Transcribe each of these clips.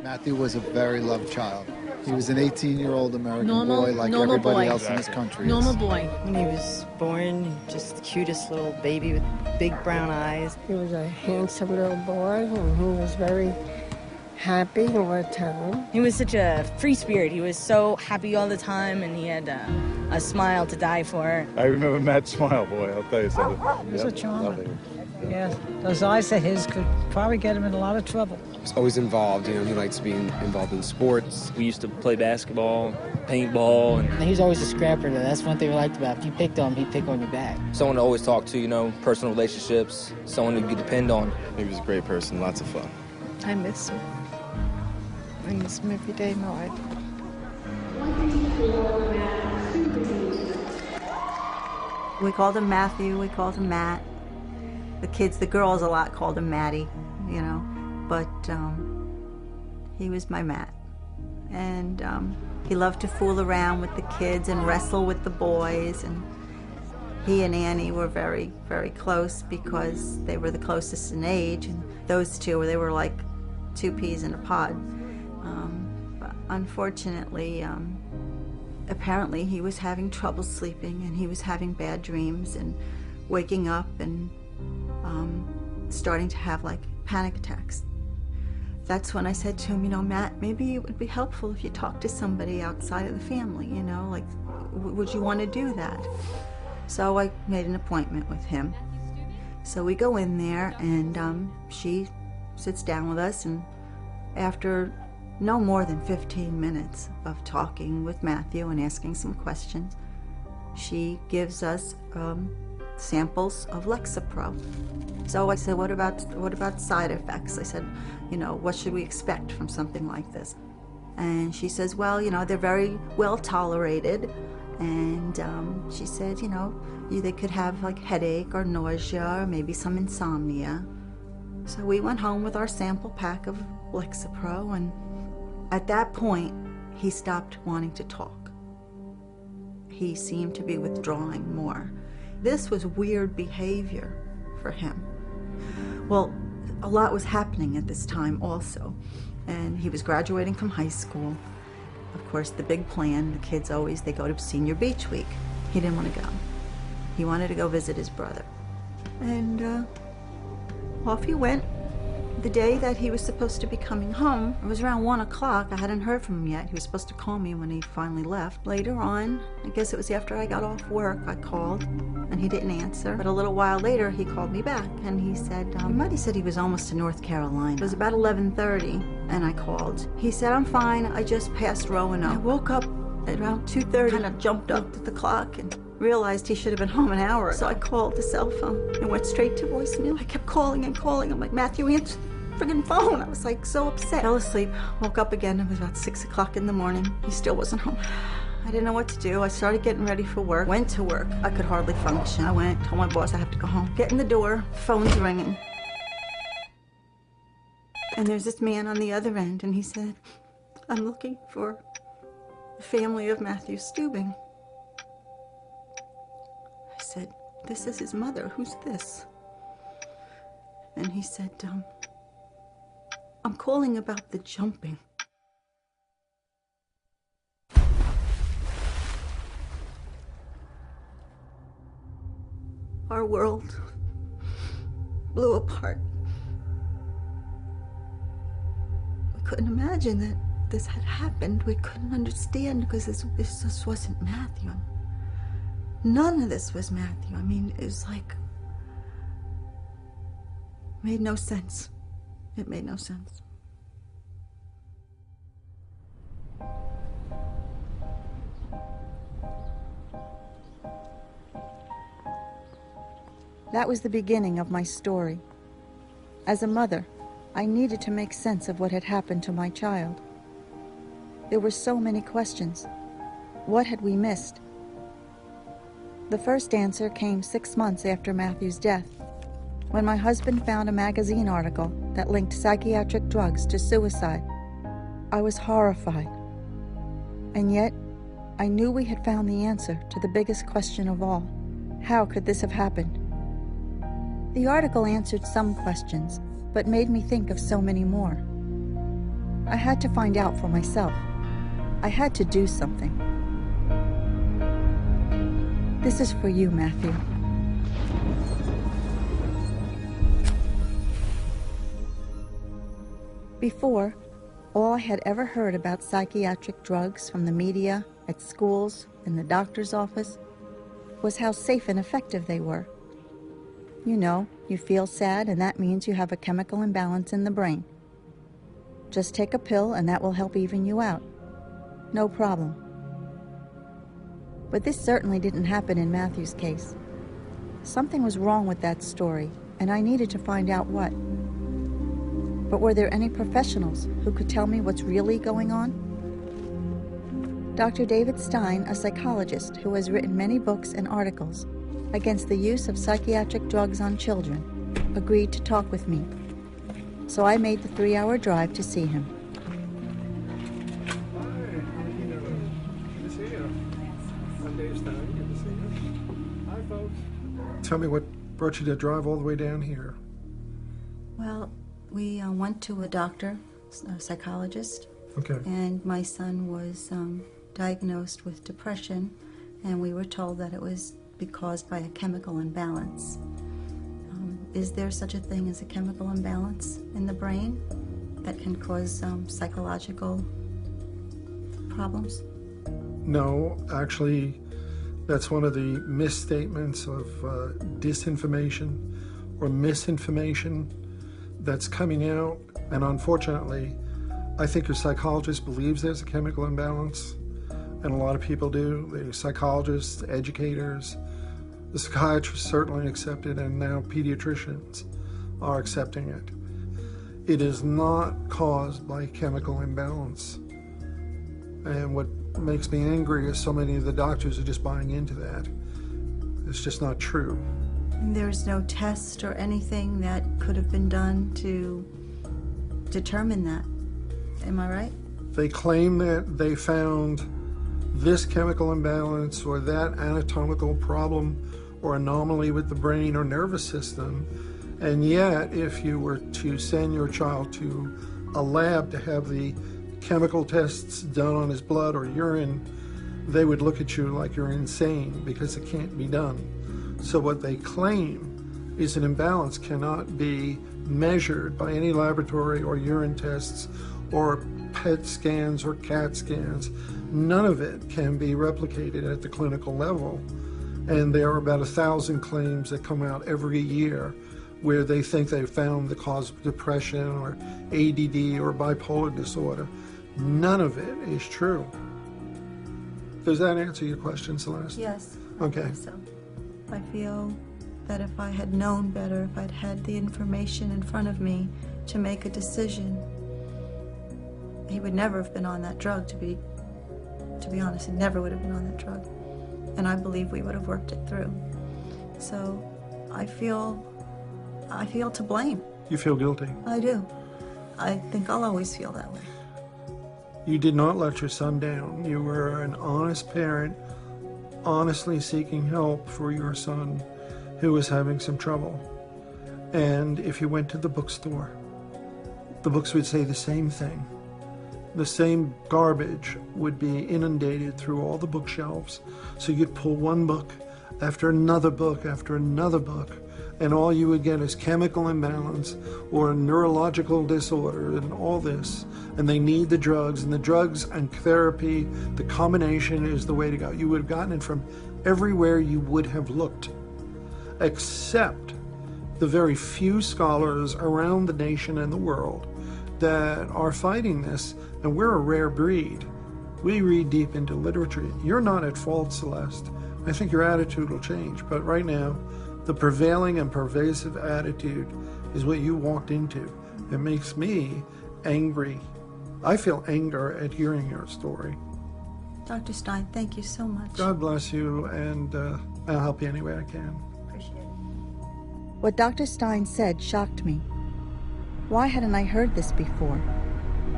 Matthew was a very loved child. He was an 18-year-old American boy like everybody else in this country is. Normal boy. When he was born, just the cutest little baby with big brown eyes. He was a handsome little boy, and he was very happy all the time. He was such a free spirit. He was so happy all the time, and he had a smile to die for. I remember Matt's smile, boy, I'll tell you something. He was a charmer. Yeah, those eyes of his could probably get him in a lot of trouble. He was always involved, you know, he likes being involved in sports. We used to play basketball, paintball. And he was always a scrapper, though. That's one thing we liked about him. If you picked on him, he'd pick on your back. Someone to always talk to, you know, personal relationships, someone you could depend on. He was a great person, lots of fun. I miss him. I miss him every day of my life. We called him Matthew, we called him Matt. The kids, the girls a lot called him Matty, you know, but he was my Matt. And he loved to fool around with the kids and wrestle with the boys, and he and Annie were very, very close because they were the closest in age, and those two, they were like two peas in a pod. But unfortunately, apparently he was having trouble sleeping, and he was having bad dreams and waking up and starting to have like panic attacks. That's when I said to him, you know, Matt, maybe it would be helpful if you talked to somebody outside of the family, you know, like, would you want to do that? So I made an appointment with him. So we go in there, and she sits down with us, and after no more than 15 minutes of talking with Matthew and asking some questions, she gives us samples of Lexapro. So I said, what about side effects? I said, you know, what should we expect from something like this? And she says, well, you know, they're very well tolerated. And she said, you know, they could have like headache or nausea or maybe some insomnia. So we went home with our sample pack of Lexapro, and at that point, he stopped wanting to talk. He seemed to be withdrawing more. This was weird behavior for him. Well, a lot was happening at this time also, and he was graduating from high school. Of course, the big plan, the kids always, they go to Senior Beach Week. He didn't want to go. He wanted to go visit his brother. And off he went. The day that he was supposed to be coming home, it was around 1 o'clock. I hadn't heard from him yet. He was supposed to call me when he finally left. Later on, I guess it was after I got off work, I called, and he didn't answer. But a little while later, he called me back, and he said, he might have said he was almost to North Carolina. It was about 11:30, and I called. He said, I'm fine, I just passed Roanoke. I woke up at around 2:30, kind of jumped up at the clock, and realized he should have been home an hour. So I called the cell phone and went straight to voicemail. I kept calling and calling. I'm like, Matthew, answer the friggin' phone. I was like so upset. Fell asleep, woke up again. It was about 6 o'clock in the morning. He still wasn't home. I didn't know what to do. I started getting ready for work. Went to work. I could hardly function. I went, told my boss I have to go home. Get in the door, phone's ringing. And there's this man on the other end, and he said, I'm looking for the family of Matthew Stubing. I said, this is his mother. Who's this? And he said, I'm calling about the jumping. Our world blew apart. We couldn't imagine that this had happened. We couldn't understand because this just wasn't Matthew. None of this was Matthew. I mean, it was like, made no sense. It made no sense. That was the beginning of my story. As a mother, I needed to make sense of what had happened to my child. There were so many questions. What had we missed? The first answer came 6 months after Matthew's death, when my husband found a magazine article that linked psychiatric drugs to suicide. I was horrified. And yet, I knew we had found the answer to the biggest question of all. How could this have happened? The article answered some questions, but made me think of so many more. I had to find out for myself. I had to do something. This is for you, Matthew. Before, all I had ever heard about psychiatric drugs from the media, at schools, in the doctor's office, was how safe and effective they were. You know, you feel sad and that means you have a chemical imbalance in the brain. Just take a pill and that will help even you out. No problem. But this certainly didn't happen in Matthew's case. Something was wrong with that story, and I needed to find out what. But were there any professionals who could tell me what's really going on? Dr. David Stein, a psychologist who has written many books and articles against the use of psychiatric drugs on children, agreed to talk with me. So I made the 3-hour drive to see him. Tell me what brought you to drive all the way down here. Well, we went to a doctor, a psychologist. Okay. And my son was diagnosed with depression, and we were told that it was caused by a chemical imbalance. Is there such a thing as a chemical imbalance in the brain that can cause psychological problems? No, actually, that's one of the misstatements of disinformation or misinformation that's coming out. And unfortunately, I think your psychologist believes there's a chemical imbalance, and a lot of people do. The psychologists, the educators, the psychiatrists certainly accept it, and now pediatricians are accepting it. It is not caused by chemical imbalance. And what makes me angry is so many of the doctors are just buying into that. It's just not true. There's no test or anything that could have been done to determine that. Am I right? They claim that they found this chemical imbalance or that anatomical problem or anomaly with the brain or nervous system, and yet if you were to send your child to a lab to have the chemical tests done on his blood or urine, they would look at you like you're insane because it can't be done. So what they claim is an imbalance cannot be measured by any laboratory or urine tests or PET scans or CAT scans. None of it can be replicated at the clinical level. And there are about 1,000 claims that come out every year where they think they found the cause of depression or ADD or bipolar disorder. None of it is true. Does that answer your question, Celeste? Yes. Okay. I think so. I feel that if I had known better, if I'd had the information in front of me to make a decision, he would never have been on that drug, to be honest. He never would have been on that drug. And I believe we would have worked it through. So I feel to blame. You feel guilty? I do. I think I'll always feel that way. You did not let your son down. You were an honest parent, honestly seeking help for your son who was having some trouble. And if you went to the bookstore, the books would say the same thing. The same garbage would be inundated through all the bookshelves. So you'd pull one book after another book after another book, and all you would get is chemical imbalance or neurological disorder and all this. And they need the drugs, and the drugs and therapy, the combination is the way to go. You would have gotten it from everywhere you would have looked, except the very few scholars around the nation and the world that are fighting this. And we're a rare breed. We read deep into literature. You're not at fault, Celeste. I think your attitude will change. But right now, the prevailing and pervasive attitude is what you walked into. It makes me angry. I feel anger at hearing your story. Dr. Stein, thank you so much. God bless you, and I'll help you any way I can. Appreciate it. What Dr. Stein said shocked me. Why hadn't I heard this before?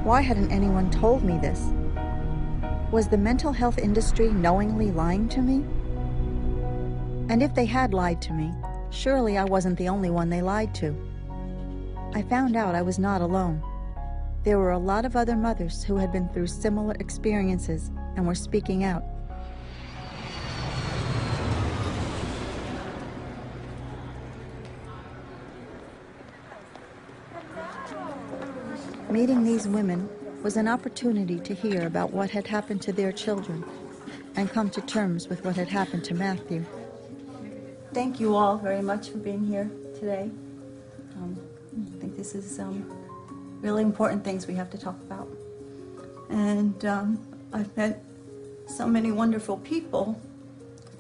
Why hadn't anyone told me this? Was the mental health industry knowingly lying to me? And if they had lied to me, surely I wasn't the only one they lied to. I found out I was not alone. There were a lot of other mothers who had been through similar experiences and were speaking out. Meeting these women was an opportunity to hear about what had happened to their children and come to terms with what had happened to Matthew. Thank you all very much for being here today. I think this is really important things we have to talk about. And I've met so many wonderful people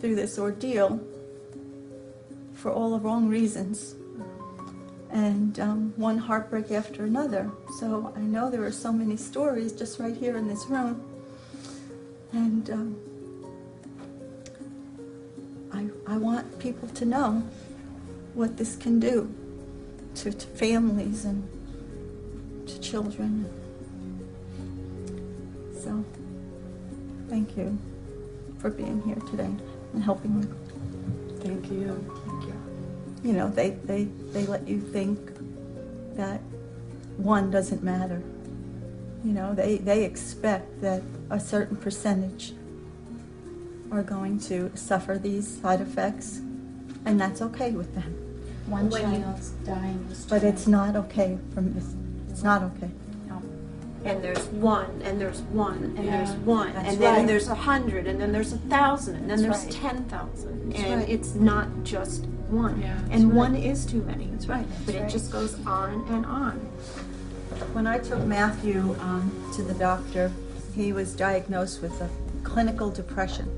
through this ordeal for all the wrong reasons. And one heartbreak after another. So I know there are so many stories just right here in this room. And I want people to know what this can do to families and to children. So thank you for being here today and helping me. Thank you. Thank you. You know, they let you think that one doesn't matter. You know, they expect that a certain percentage are going to suffer these side effects, and that's okay with them. One child's dying. But it's not okay from this. It's not okay. And there's one, and there's one, and there's one, That's and then right. there's 100, and then there's 1,000, and then That's there's right. 10,000, That's and right. it's not just one. Yeah, that's And right. one is too many. That's right. But it just goes on and on. When I took Matthew to the doctor, he was diagnosed with a clinical depression,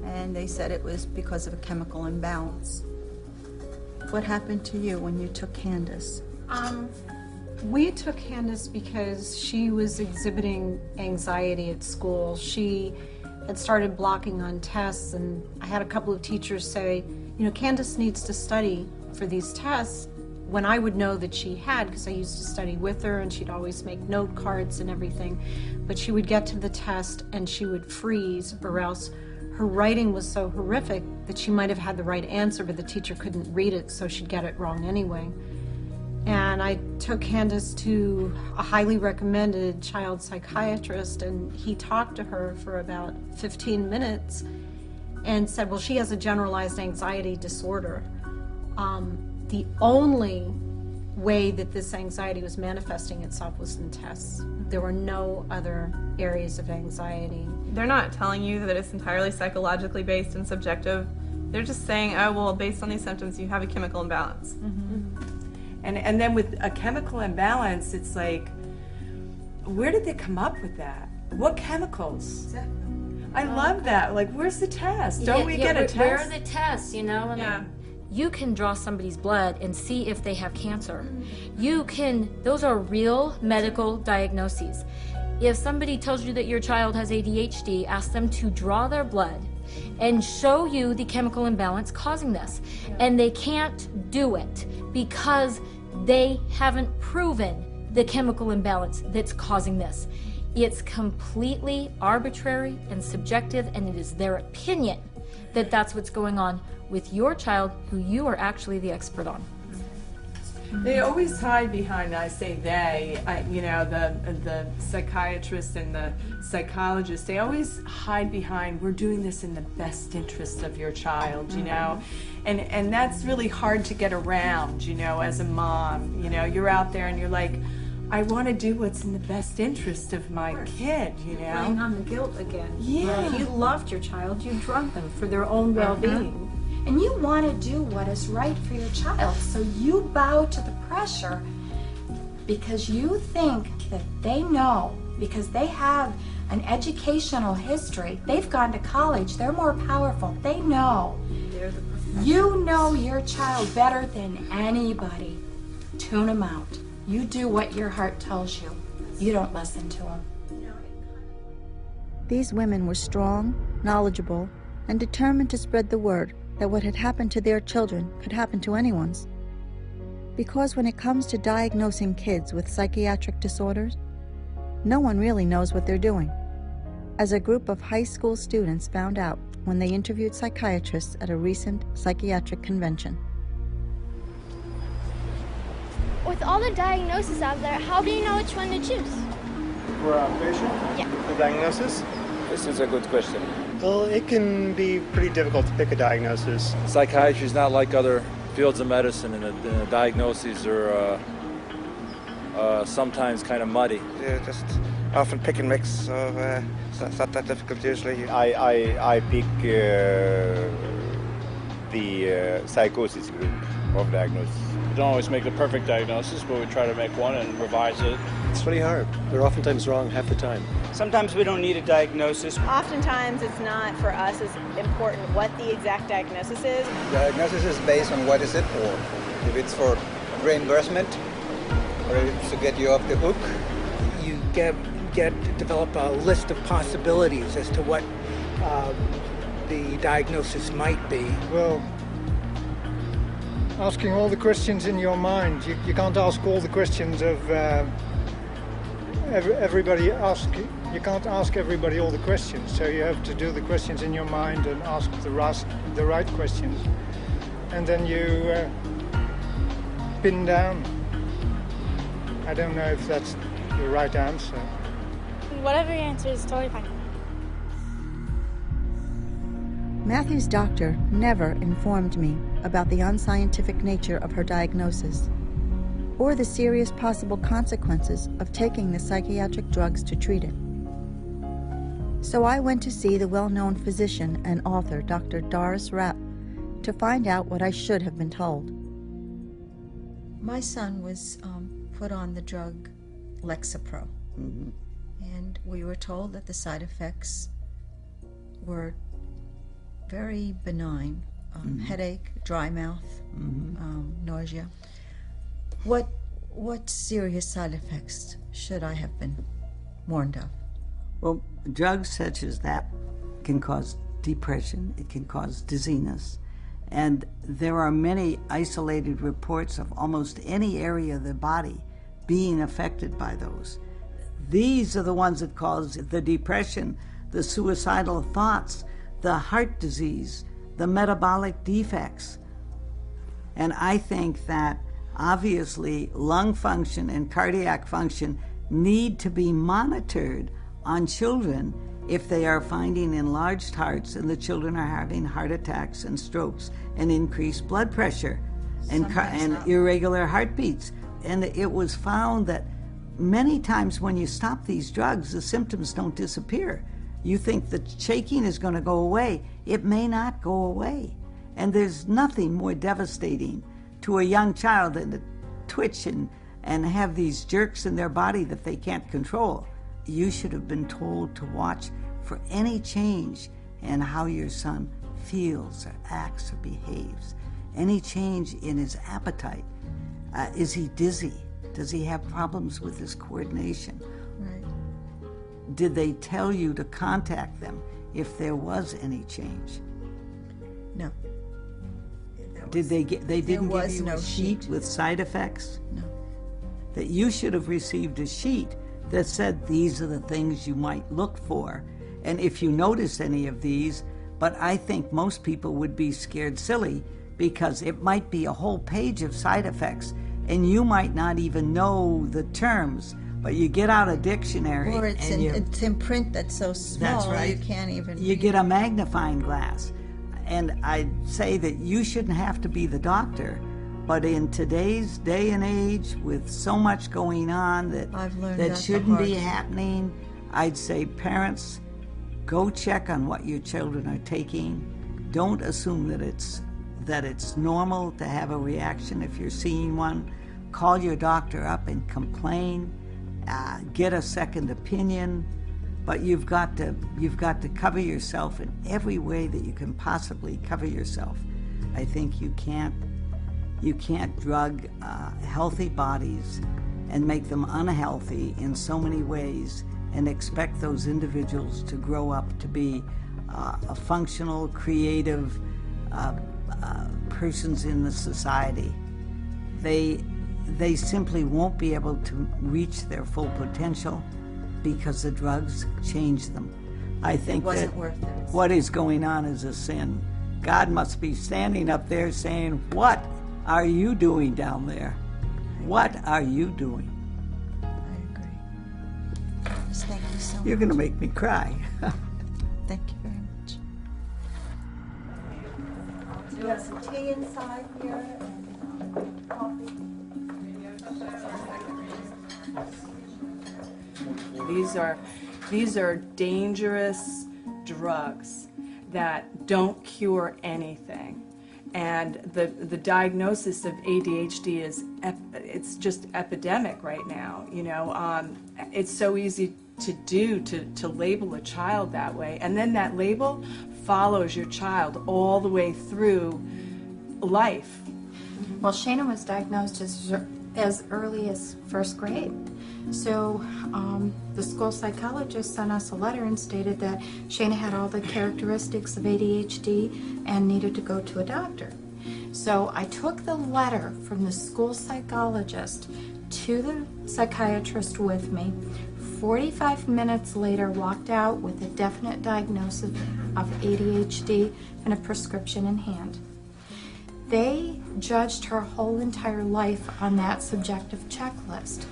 and they said it was because of a chemical imbalance. What happened to you when you took Candace? We took Candace because she was exhibiting anxiety at school. She had started blocking on tests, and I had a couple of teachers say, you know, Candace needs to study for these tests, when I would know that she had, because I used to study with her and she'd always make note cards and everything. But she would get to the test and she would freeze, or else her writing was so horrific that she might have had the right answer, but the teacher couldn't read it, so she'd get it wrong anyway. And I took Candace to a highly recommended child psychiatrist, and he talked to her for about 15 minutes and said, well, she has a generalized anxiety disorder. The only way that this anxiety was manifesting itself was in tests. There were no other areas of anxiety. They're not telling you that it's entirely psychologically based and subjective. They're just saying, oh, well, based on these symptoms, you have a chemical imbalance. And then with a chemical imbalance, it's like, where did they come up with that? What chemicals? Exactly. I love that. Like, where's the test? Don't we get a test? Where are the tests, you know? Yeah. You can draw somebody's blood and see if they have cancer. You can, those are real medical diagnoses. If somebody tells you that your child has ADHD, ask them to draw their blood and show you the chemical imbalance causing this. And they can't do it because they haven't proven the chemical imbalance that's causing this. It's completely arbitrary and subjective, and it is their opinion that that's what's going on with your child, who you are actually the expert on. They always hide behind, I say they, you know, the psychiatrists and the psychologists, they always hide behind, we're doing this in the best interest of your child, you know? And that's really hard to get around, you know, as a mom. You know, you're out there and you're like, I want to do what's in the best interest of my kid, you know? Playing on the guilt again. Yeah. If you loved your child, you drug them for their own well-being. And you want to do what is right for your child, so you bow to the pressure because you think that they know, because they have an educational history, they've gone to college, they're more powerful, they know. They're the professionals. You know your child better than anybody. Tune them out. You do what your heart tells you. You don't listen to them. These women were strong, knowledgeable, and determined to spread the word that what had happened to their children could happen to anyone's. Because when it comes to diagnosing kids with psychiatric disorders, no one really knows what they're doing, as a group of high school students found out when they interviewed psychiatrists at a recent psychiatric convention. With all the diagnoses out there, how do you know which one to choose? For a patient? Yeah. The diagnosis? This is a good question. Well, it can be pretty difficult to pick a diagnosis. Psychiatry is not like other fields of medicine, and the diagnoses are sometimes kind of muddy. Yeah, just often pick and mix, so it's not that difficult usually. I pick the psychosis group of diagnosis. We don't always make the perfect diagnosis, but we try to make one and revise it. It's really hard. They're oftentimes wrong half the time. Sometimes we don't need a diagnosis. Oftentimes it's not for us as important what the exact diagnosis is. Diagnosis is based on what is it for. If it's for reimbursement or if it's to get you off the hook. You develop a list of possibilities as to what the diagnosis might be. Well, asking all the questions in your mind. You can't ask all the questions of everybody. You can't ask everybody all the questions. So you have to do the questions in your mind and ask the right questions. And then you pin down. I don't know if that's the right answer. Whatever your answer is, totally fine. Matthew's doctor never informed me about the unscientific nature of her diagnosis or the serious possible consequences of taking the psychiatric drugs to treat it. So I went to see the well-known physician and author, Dr. Doris Rapp, to find out what I should have been told. My son was put on the drug Lexapro, and we were told that the side effects were very benign. Headache, dry mouth, nausea. What serious side effects should I have been warned of? Well, drugs such as that can cause depression, it can cause dizziness, and there are many isolated reports of almost any area of the body being affected by those. These are the ones that cause the depression, the suicidal thoughts, the heart disease, the metabolic defects. And I think that obviously lung function and cardiac function need to be monitored on children if they are finding enlarged hearts and the children are having heart attacks and strokes and increased blood pressure and irregular heartbeats. And it was found that many times when you stop these drugs, the symptoms don't disappear. You think the shaking is going to go away. It may not go away. And there's nothing more devastating to a young child than to twitch and have these jerks in their body that they can't control. You should have been told to watch for any change in how your son feels or acts or behaves. Any change in his appetite. Is he dizzy? Does he have problems with his coordination? Right. Did they tell you to contact them if there was any change? No. They didn't give you no a sheet with side effects? No. That you should have received a sheet that said these are the things you might look for. And if you notice any of these, but I think most people would be scared silly because it might be a whole page of side effects and you might not even know the terms, but you get out a dictionary. Or it's in print that's so small that's right. You can't even You get a magnifying glass. And I'd say that you shouldn't have to be the doctor, but in today's day and age with so much going on that shouldn't be happening, I'd say parents, go check on what your children are taking. Don't assume that it's normal to have a reaction if you're seeing one. Call your doctor up and complain. Get a second opinion. But you've got to cover yourself in every way that you can possibly cover yourself. I think you can't drug healthy bodies and make them unhealthy in so many ways and expect those individuals to grow up to be a functional, creative persons in the society. They simply won't be able to reach their full potential because the drugs change them. I think that what is going on is a sin. God must be standing up there saying, "What are you doing down there?" What are you doing? Thank you so much. You're going to make me cry. Thank you very much. We have some tea inside here and coffee. These are dangerous drugs that don't cure anything. And the diagnosis of ADHD is it's just epidemic right now. You know, it's so easy to do to label a child that way, and then that label follows your child all the way through life. Well, Shayna was diagnosed as early as first grade. So the school psychologist sent us a letter and stated that Shayna had all the characteristics of ADHD and needed to go to a doctor. So I took the letter from the school psychologist to the psychiatrist with me. 45 minutes later, walked out with a definite diagnosis of ADHD and a prescription in hand. They judged her whole entire life on that subjective checklist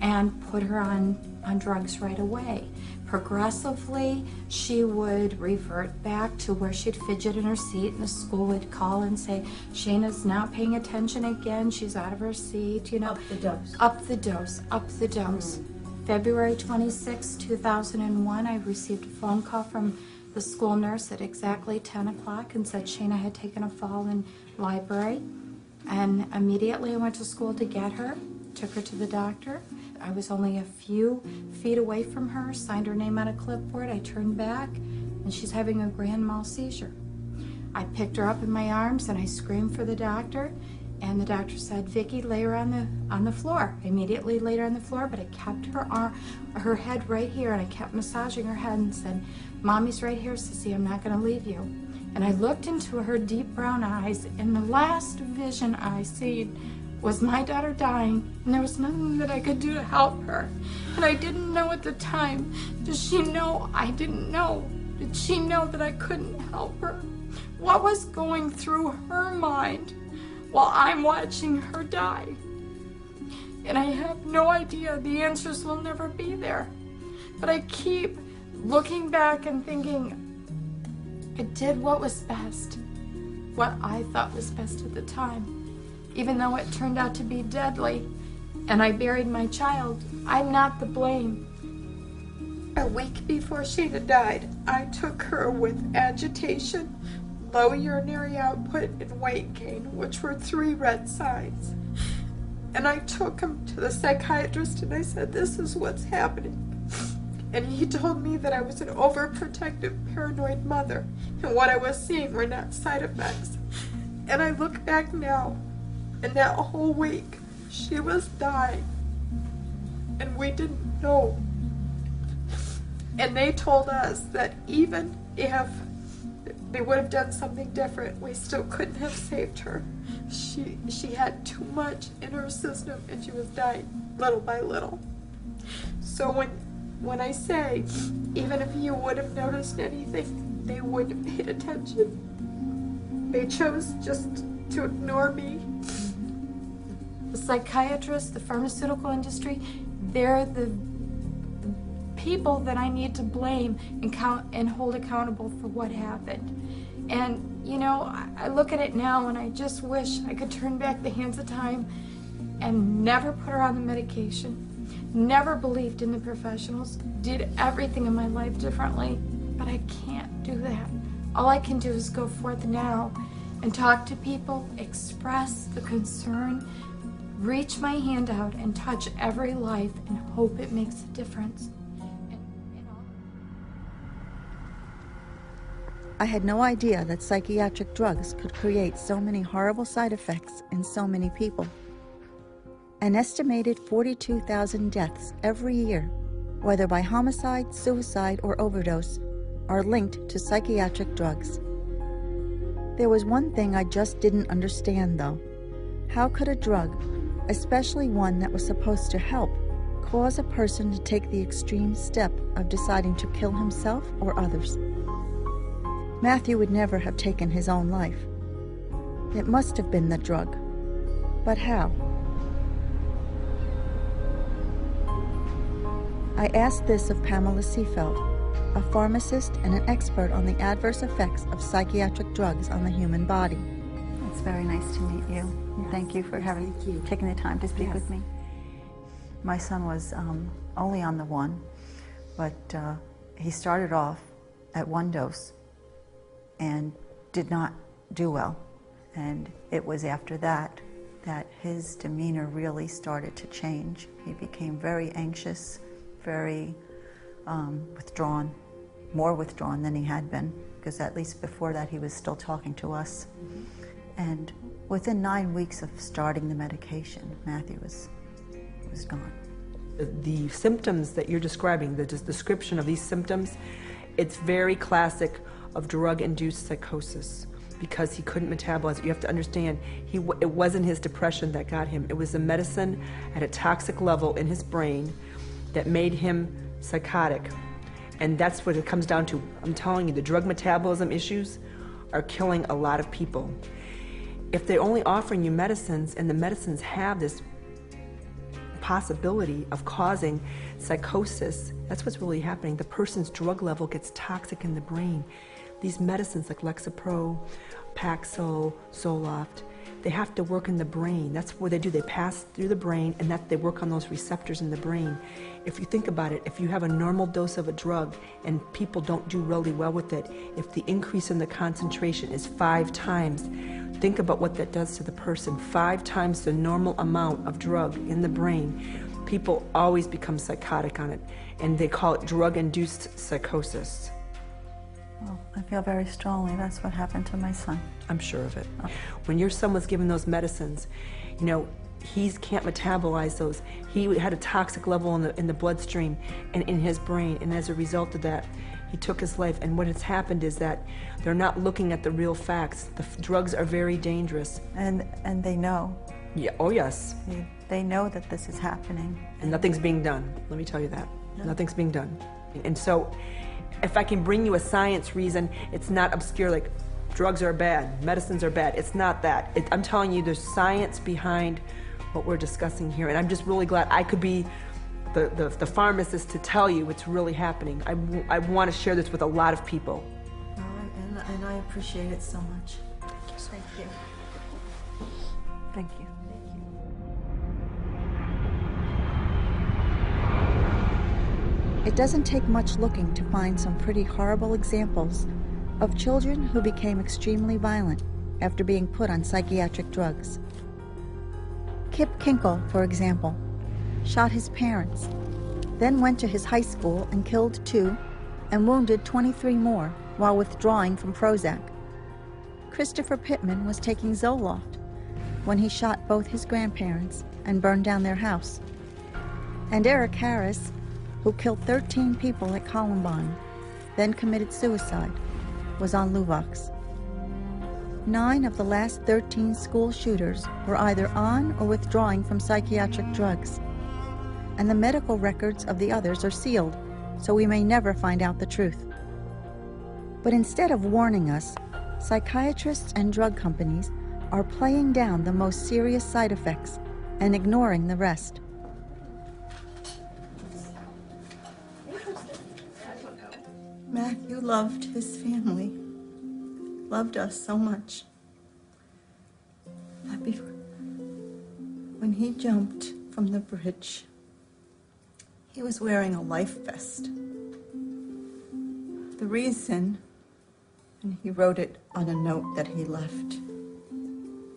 and put her on drugs right away. Progressively, she would revert back to where she'd fidget in her seat, and the school would call and say, Shayna's not paying attention again, she's out of her seat, you know. Up the dose. Up the dose, up the dose. February 26, 2001, I received a phone call from the school nurse at exactly 10 o'clock and said Shayna had taken a fall in library. And immediately I went to school to get her, took her to the doctor. I was only a few feet away from her, signed her name on a clipboard. I turned back, and she's having a grand mal seizure. I picked her up in my arms, and I screamed for the doctor, and the doctor said, Vicki, lay her on the floor. I immediately laid her on the floor, but I kept her head right here, and I kept massaging her head and said, Mommy's right here, Sissy, I'm not going to leave you. And I looked into her deep brown eyes, and the last vision I seen was my daughter dying, and there was nothing that I could do to help her. And I didn't know at the time. Does she know? I didn't know. Did she know that I couldn't help her? What was going through her mind while I'm watching her die? And I have no idea. The answers will never be there. But I keep looking back and thinking, I did what was best, what I thought was best at the time. Even though it turned out to be deadly, and I buried my child, I'm not the blame. A week before Shayna died, I took her with agitation, low urinary output, and weight gain, which were 3 red signs. And I took him to the psychiatrist and I said, this is what's happening. And he told me that I was an overprotective, paranoid mother, and what I was seeing were not side effects. And I look back now, and that whole week, she was dying, and we didn't know. And they told us that even if they would have done something different, we still couldn't have saved her. She had too much in her system, and she was dying little by little. So when I say, even if you would have noticed anything, they wouldn't have paid attention. They chose just to ignore me. The psychiatrists, the pharmaceutical industry, they're the people that I need to blame and hold accountable for what happened. And, you know, I look at it now and I just wish I could turn back the hands of time and never put her on the medication, never believed in the professionals, did everything in my life differently, but I can't do that. All I can do is go forth now and talk to people, express the concern, reach my hand out and touch every life and hope it makes a difference. I had no idea that psychiatric drugs could create so many horrible side effects in so many people. An estimated 42,000 deaths every year, whether by homicide, suicide, or overdose, are linked to psychiatric drugs. There was one thing I just didn't understand, though. How could a drug, especially one that was supposed to help, cause a person to take the extreme step of deciding to kill himself or others? Matthew would never have taken his own life. It must have been the drug. But how? I asked this of Pamela Seefeld, a pharmacist and an expert on the adverse effects of psychiatric drugs on the human body. It's very nice to meet you. Yes. Thank you for taking the time to speak with me. My son was only on the one, but he started off at 1 dose and did not do well. And it was after that that his demeanor really started to change. He became very anxious, very withdrawn, more withdrawn than he had been, because at least before that he was still talking to us. And within 9 weeks of starting the medication, Matthew was gone. The symptoms that you're describing, the description of these symptoms, it's very classic of drug-induced psychosis, because he couldn't metabolize it. You have to understand, it wasn't his depression that got him. It was the medicine at a toxic level in his brain that made him psychotic. And that's what it comes down to. I'm telling you, the drug metabolism issues are killing a lot of people. If they're only offering you medicines, and the medicines have this possibility of causing psychosis, that's what's really happening. The person's drug level gets toxic in the brain. These medicines like Lexapro, Paxil, Zoloft, they have to work in the brain. That's what they do. They pass through the brain, and they work on those receptors in the brain. If you think about it, if you have a normal dose of a drug and people don't do really well with it, if the increase in the concentration is 5 times, think about what that does to the person. 5 times the normal amount of drug in the brain. People always become psychotic on it, and they call it drug-induced psychosis. Well, I feel very strongly that's what happened to my son. I'm sure of it. When your son was given those medicines, you know, he can't metabolize those. He had a toxic level in the bloodstream and in his brain, and as a result of that, he took his life. And what has happened is that they're not looking at the real facts. The drugs are very dangerous. And they know. Yeah. Oh, yes. They know that this is happening. And nothing's being done. Let me tell you that. No. Nothing's being done. And so, if I can bring you a science reason, it's not obscure like drugs are bad, medicines are bad. It's not that. I'm telling you, there's science behind what we're discussing here, and I'm just really glad I could be the pharmacist to tell you what's really happening. I want to share this with a lot of people. And I appreciate it so much. Thank you. Thank you. It doesn't take much looking to find some pretty horrible examples of children who became extremely violent after being put on psychiatric drugs. Kip Kinkle, for example, shot his parents, then went to his high school and killed 2 and wounded 23 more while withdrawing from Prozac. Christopher Pittman was taking Zoloft when he shot both his grandparents and burned down their house. And Eric Harris, who killed 13 people at Columbine, then committed suicide, was on Luvox. 9 of the last 13 school shooters were either on or withdrawing from psychiatric drugs, and the medical records of the others are sealed, so we may never find out the truth. But instead of warning us, psychiatrists and drug companies are playing down the most serious side effects and ignoring the rest. Matthew loved his family, loved us so much. But when he jumped from the bridge, he was wearing a life vest. The reason, and he wrote it on a note that he left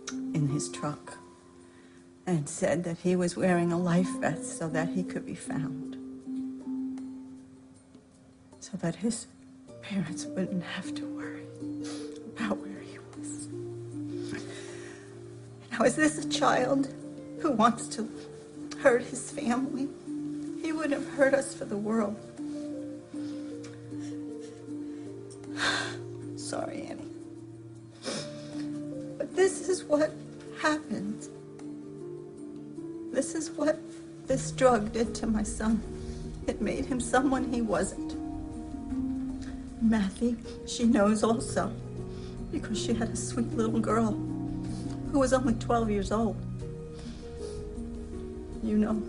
in his truck, and said that he was wearing a life vest so that he could be found, so that his parents wouldn't have to worry about where he was. Now, is this a child who wants to hurt his family? He wouldn't have hurt us for the world. Sorry, Annie. But this is what happened. This is what this drug did to my son. It made him someone he wasn't. Matthew, she knows also, because she had a sweet little girl who was only 12 years old. You know.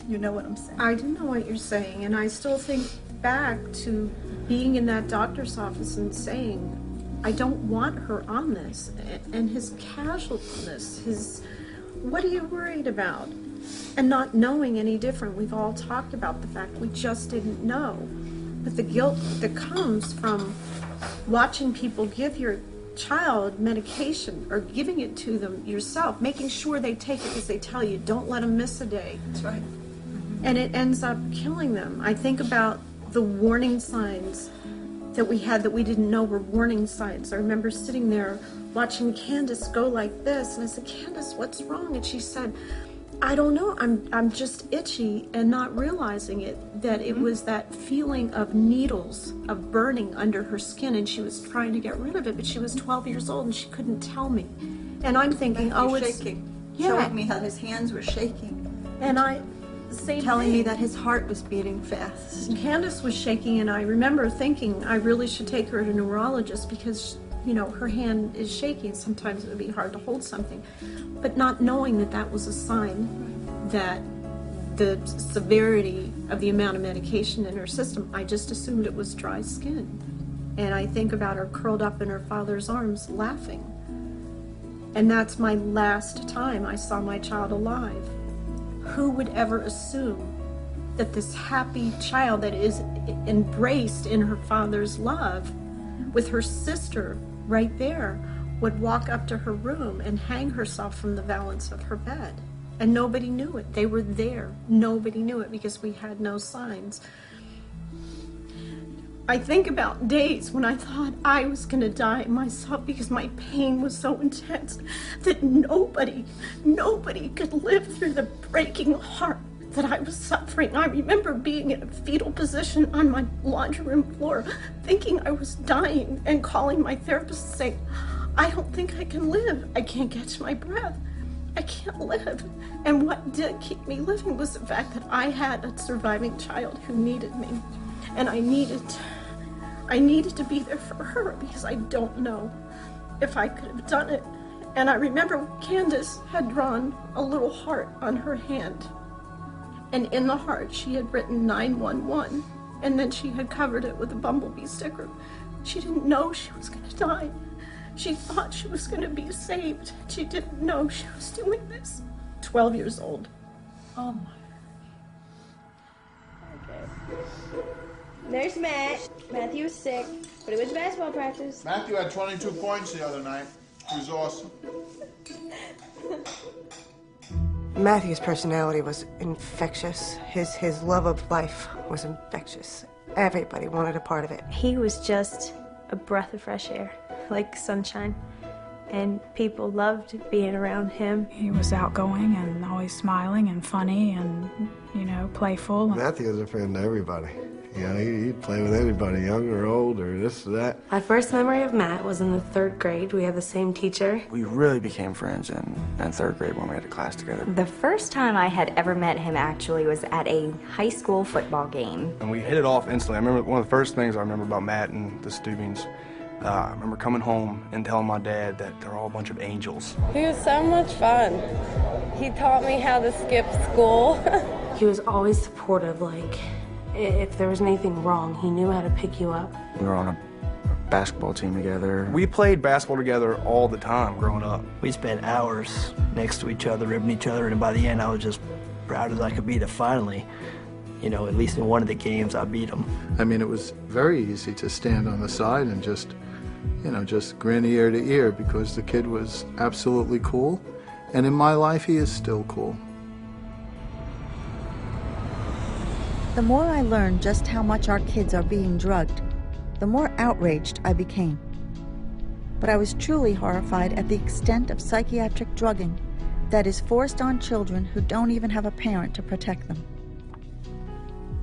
You know what I'm saying? I do know what you're saying, and I still think back to being in that doctor's office and saying, I don't want her on this, and his casualness, his, what are you worried about? And not knowing any different. We've all talked about the fact we just didn't know. But the guilt that comes from watching people give your child medication or giving it to them yourself, making sure they take it because they tell you, don't let them miss a day. That's right. And it ends up killing them. I think about the warning signs that we had that we didn't know were warning signs. I remember sitting there watching Candace go like this, and I said, Candace, what's wrong? And she said, I don't know, I'm just itchy, and not realizing it, that it was that feeling of needles, of burning under her skin, and she was trying to get rid of it, but she was 12 years old and she couldn't tell me. And I'm thinking, oh, it's shaking. Yeah. Showing me how his hands were shaking. And telling me that his heart was beating fast. Candace was shaking, and I remember thinking I really should take her to a neurologist because, you know, her hand is shaking. Sometimes it would be hard to hold something. But not knowing that that was a sign that the severity of the amount of medication in her system, I just assumed it was dry skin. And I think about her curled up in her father's arms laughing. And that's my last time I saw my child alive. Who would ever assume that this happy child that is embraced in her father's love with her sister right there would walk up to her room and hang herself from the valance of her bed? And nobody knew it. They were there. Nobody knew it because we had no signs. I think about days when I thought I was going to die myself because my pain was so intense that nobody could live through the breaking heart that I was suffering. I remember being in a fetal position on my laundry room floor, thinking I was dying, and calling my therapist and saying, I don't think I can live. I can't catch my breath. I can't live. And what did keep me living was the fact that I had a surviving child who needed me. And I needed to be there for her because I don't know if I could have done it. And I remember Candace had drawn a little heart on her hand. And in the heart, she had written 911. And then she had covered it with a bumblebee sticker. She didn't know she was going to die. She thought she was going to be saved. She didn't know she was doing this. 12 years old. Oh my. Okay. There's Matt. Matthew was sick, but it was basketball practice. Matthew had 22 points the other night. He was awesome. Matthew's personality was infectious. His love of life was infectious. Everybody wanted a part of it. He was just a breath of fresh air, like sunshine. And people loved being around him. He was outgoing and always smiling and funny and, you know, playful. Matthew was a friend to everybody. You know, he'd play with anybody, young or old or this or that. My first memory of Matt was in the 3rd grade. We had the same teacher. We really became friends in 3rd grade when we had a class together. The first time I had ever met him actually was at a high school football game. And we hit it off instantly. I remember one of the first things I remember about Matt and the Steubings. I remember coming home and telling my dad that they're all a bunch of angels. He was so much fun. He taught me how to skip school. He was always supportive, like, if there was anything wrong, he knew how to pick you up. We were on a basketball team together. We played basketball together all the time growing up. We spent hours next to each other, ribbing each other, and by the end I was just proud as I could be to finally, you know, at least in one of the games I beat him. I mean, it was very easy to stand on the side and just, you know, just grin ear to ear because the kid was absolutely cool. And in my life, he is still cool. The more I learned just how much our kids are being drugged, the more outraged I became. But I was truly horrified at the extent of psychiatric drugging that is forced on children who don't even have a parent to protect them.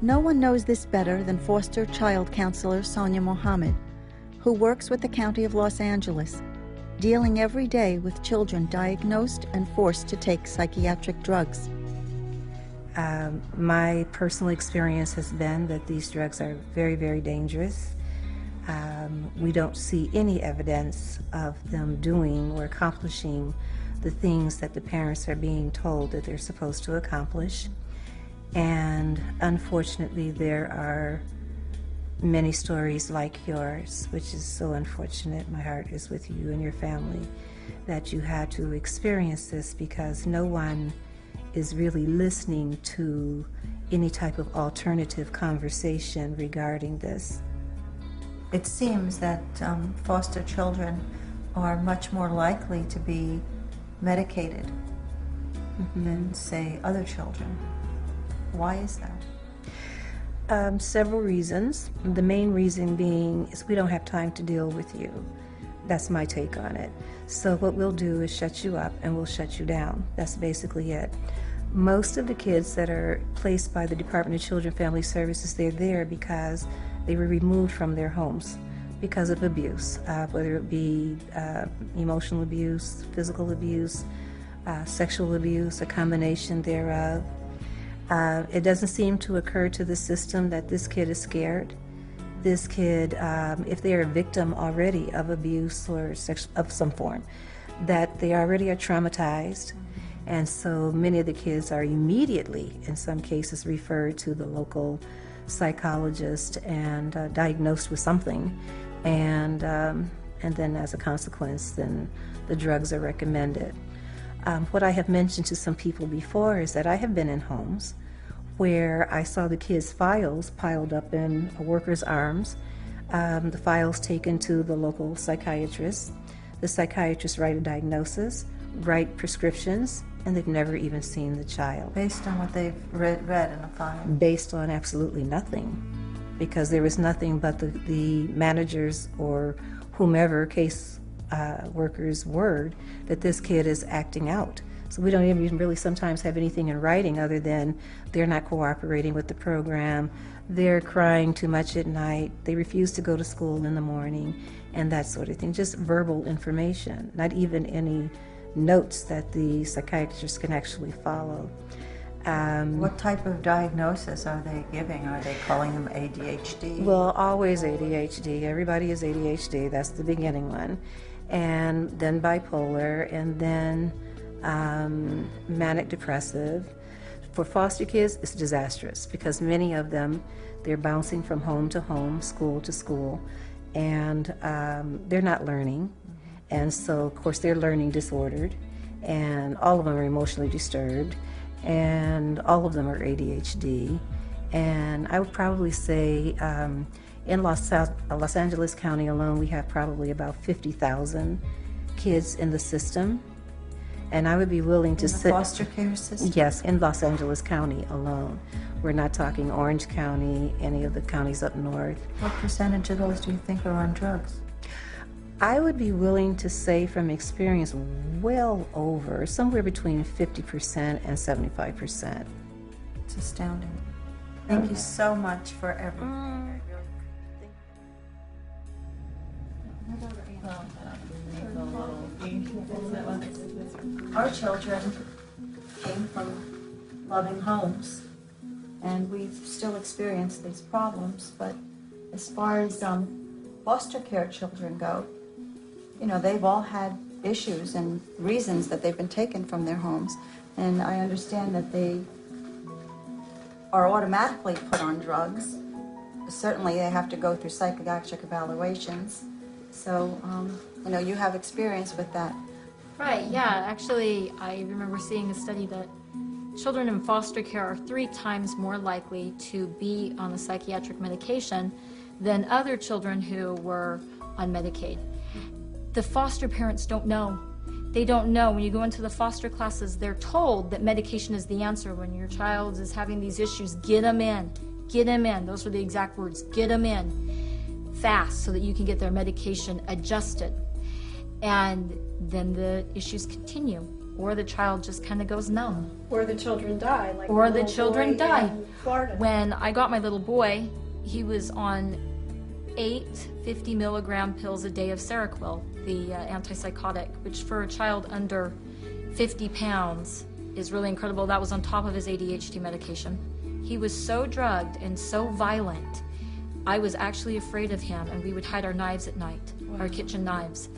No one knows this better than foster child counselor Sonia Mohammed, who works with the County of Los Angeles, dealing every day with children diagnosed and forced to take psychiatric drugs. My personal experience has been that these drugs are very, very dangerous. We don't see any evidence of them doing or accomplishing the things that the parents are being told that they're supposed to accomplish. And unfortunately, there are many stories like yours, which is so unfortunate. My heart is with you and your family that you had to experience this, because no one is really listening to any type of alternative conversation regarding this. It seems that foster children are much more likely to be medicated than, say, other children. Why is that? Several reasons. The main reason being is we don't have time to deal with you. That's my take on it. So what we'll do is shut you up and we'll shut you down. That's basically it. Most of the kids that are placed by the Department of Children and Family Services, they're there because they were removed from their homes because of abuse, whether it be emotional abuse, physical abuse, sexual abuse, a combination thereof. It doesn't seem to occur to the system that this kid is scared. This kid, if they are a victim already of abuse or of some form, that they already are traumatized. And so many of the kids are immediately, in some cases, referred to the local psychologist and diagnosed with something. And then as a consequence, then the drugs are recommended. What I have mentioned to some people before is that I have been in homes where I saw the kids' files piled up in a worker's arms, the files taken to the local psychiatrist. The psychiatrist write a diagnosis, write prescriptions, and they've never even seen the child. Based on what they've read in a file? Based on absolutely nothing, because there was nothing but the manager's or whomever case worker's word that this kid is acting out. So we don't even really sometimes have anything in writing other than they're not cooperating with the program, they're crying too much at night, they refuse to go to school in the morning, and that sort of thing. Just verbal information, not even any notes that the psychiatrist can actually follow. What type of diagnosis are they giving? Are they calling them ADHD? Well, always ADHD. Everybody is ADHD. That's the beginning one. And then bipolar, and then manic depressive. For foster kids, it's disastrous because many of them, they're bouncing from home to home, school to school, and they're not learning. And so, of course, they're learning disordered, and all of them are emotionally disturbed, and all of them are ADHD. And I would probably say in Los Angeles County alone, we have probably about 50,000 kids in the system. And I would be willing to say... In the foster care system? Yes, in Los Angeles County alone. We're not talking Orange County, any of the counties up north. What percentage of those do you think are on drugs? I would be willing to say from experience well over, somewhere between 50% and 75%. It's astounding. Thank you so much for everything. Our children came from loving homes, and we've still experienced these problems, but as far as foster care children go, you know, they've all had issues and reasons that they've been taken from their homes, and I understand that they are automatically put on drugs. Certainly they have to go through psychiatric evaluations, so you know, you have experience with that. Right, yeah. Actually, I remember seeing a study that children in foster care are 3 times more likely to be on a psychiatric medication than other children who were on Medicaid. The foster parents don't know. They don't know. When you go into the foster classes, they're told that medication is the answer. When your child is having these issues, get them in. Get them in. Those were the exact words. Get them in fast so that you can get their medication adjusted. And then the issues continue, or the child just kind of goes numb. Or the children die. Like or the children die. In Florida. When I got my little boy, he was on 8 50-milligram pills a day of Seroquel, the antipsychotic, which for a child under 50 pounds is really incredible. That was on top of his ADHD medication. He was so drugged and so violent, I was actually afraid of him, and we would hide our knives at night, our kitchen knives,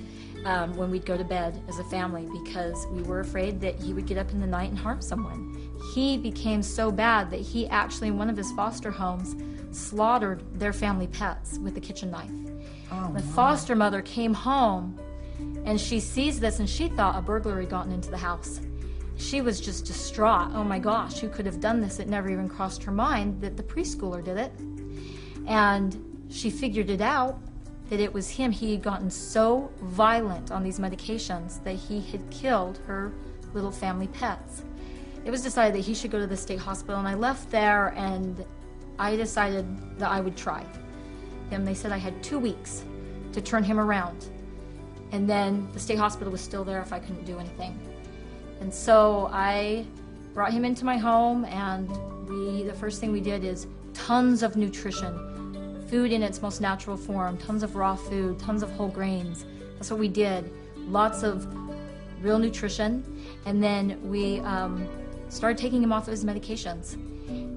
when we'd go to bed as a family, because we were afraid that he would get up in the night and harm someone. he became so bad that he actually, in one of his foster homes, slaughtered their family pets with a kitchen knife. Oh, the foster mother came home and she sees this and she thought a burglar had gotten into the house. She was just distraught. Oh my gosh, who could have done this? It never even crossed her mind that the preschooler did it. And she figured it out, that it was him. He had gotten so violent on these medications that he had killed her little family pets. It was decided that he should go to the state hospital, and I left there and I decided that I would try him. They said I had 2 weeks to turn him around, and then the state hospital was still there if I couldn't do anything. And so I brought him into my home, and the first thing we did is tons of nutrition, food in its most natural form, tons of raw food, tons of whole grains. That's what we did. Lots of real nutrition. And then we started taking him off of his medications.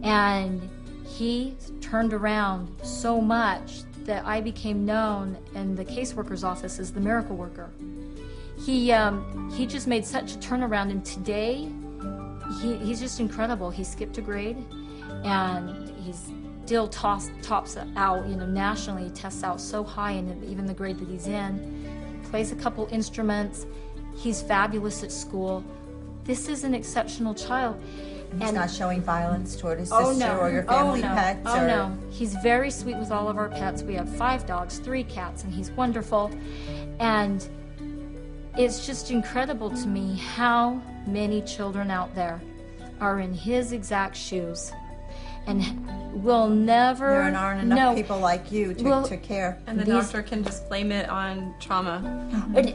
And he turned around so much that I became known in the caseworker's office as the miracle worker. He just made such a turnaround, and today he's just incredible. He skipped a grade, and he's still tops out, nationally. He tests out so high in even the grade that he's in. He plays a couple instruments. He's fabulous at school. This is an exceptional child. He's not showing violence toward his Oh, sister no. or your family pets? Oh, or... no. He's very sweet with all of our pets. We have 5 dogs, 3 cats, and he's wonderful. And it's just incredible to me how many children out there are in his exact shoes and will never... There aren't enough people like you to care. And the doctor can just blame it on trauma.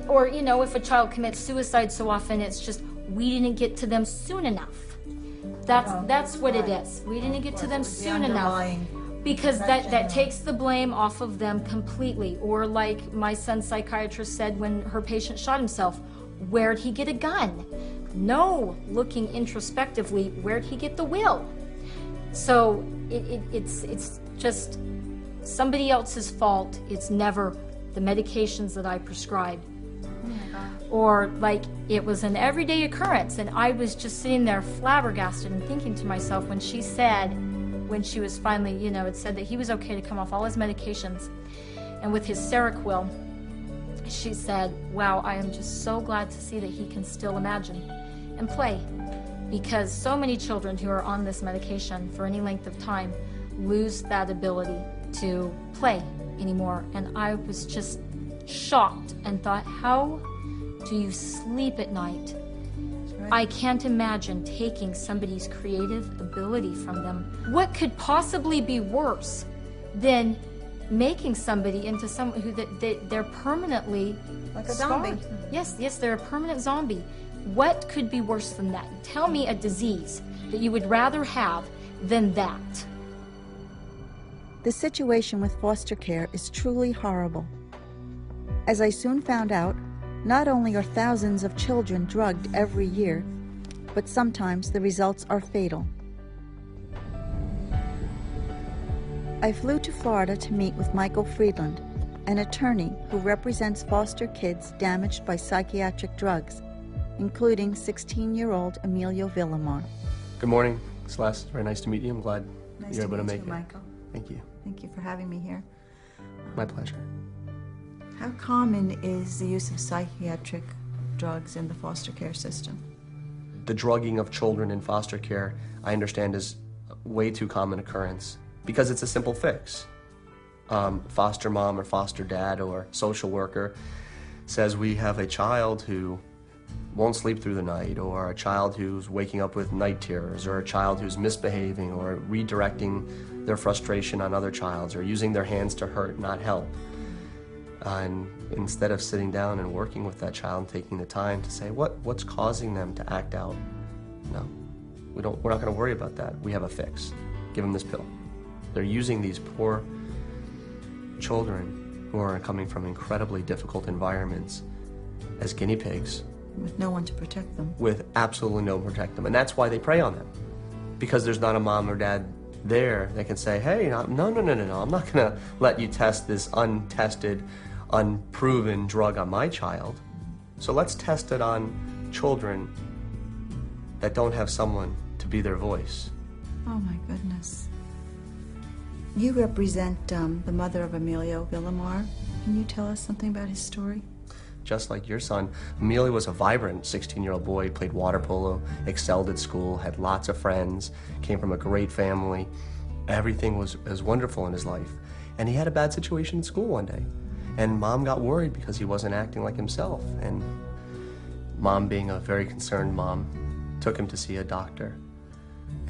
Or, if a child commits suicide so often, it's just, we didn't get to them soon enough. That's what it is. We didn't get to them soon enough. Because that takes the blame off of them completely. Or like my son's psychiatrist said when her patient shot himself, where'd he get a gun? No, looking introspectively, where'd he get the will? So it's just somebody else's fault. It's never the medications that I prescribed. Or like it was an everyday occurrence, and I was just sitting there flabbergasted and thinking to myself when she said, when she was finally, it said that he was okay to come off all his medications, and with his Seroquel, she said, wow, I am just so glad to see that he can still imagine and play, because so many children who are on this medication for any length of time lose that ability to play anymore. And I was just shocked and thought, how do you sleep at night? Right. I can't imagine taking somebody's creative ability from them. What could possibly be worse than making somebody into someone who they're permanently like a scarred? zombie? Yes, they're a permanent zombie. What could be worse than that? Tell me a disease that you would rather have than that. The situation with foster care is truly horrible. As I soon found out, not only are thousands of children drugged every year, but sometimes the results are fatal. I flew to Florida to meet with Michael Friedland, an attorney who represents foster kids damaged by psychiatric drugs, including 16-year-old Emilio Villamar. Good morning, Celeste. Very nice to meet you. I'm glad Nice you're to able to meet make you, it. Michael. Thank you. Thank you for having me here. My pleasure. How common is the use of psychiatric drugs in the foster care system? The drugging of children in foster care, I understand, is a way too common occurrence because it's a simple fix. Foster mom or foster dad or social worker says we have a child who won't sleep through the night, or a child who's waking up with night terrors, or a child who's misbehaving or redirecting their frustration on other childs, or using their hands to hurt, not help. And instead of sitting down and working with that child and taking the time to say, what's causing them to act out? No, we're not going to worry about that. We have a fix. Give them this pill. They're using these poor children who are coming from incredibly difficult environments as guinea pigs. With no one to protect them. With absolutely no one to protect them. And that's why they prey on them. Because there's not a mom or dad there that can say, hey, no, I'm not going to let you test this untested, unproven drug on my child. So let's test it on children that don't have someone to be their voice. Oh my goodness. You represent the mother of Emilio Villamar. Can you tell us something about his story? Just like your son, Emilio was a vibrant 16-year-old boy, played water polo, excelled at school, had lots of friends, came from a great family. Everything was wonderful in his life. And he had a bad situation in school one day. And Mom got worried because he wasn't acting like himself. And Mom, being a very concerned mom, took him to see a doctor.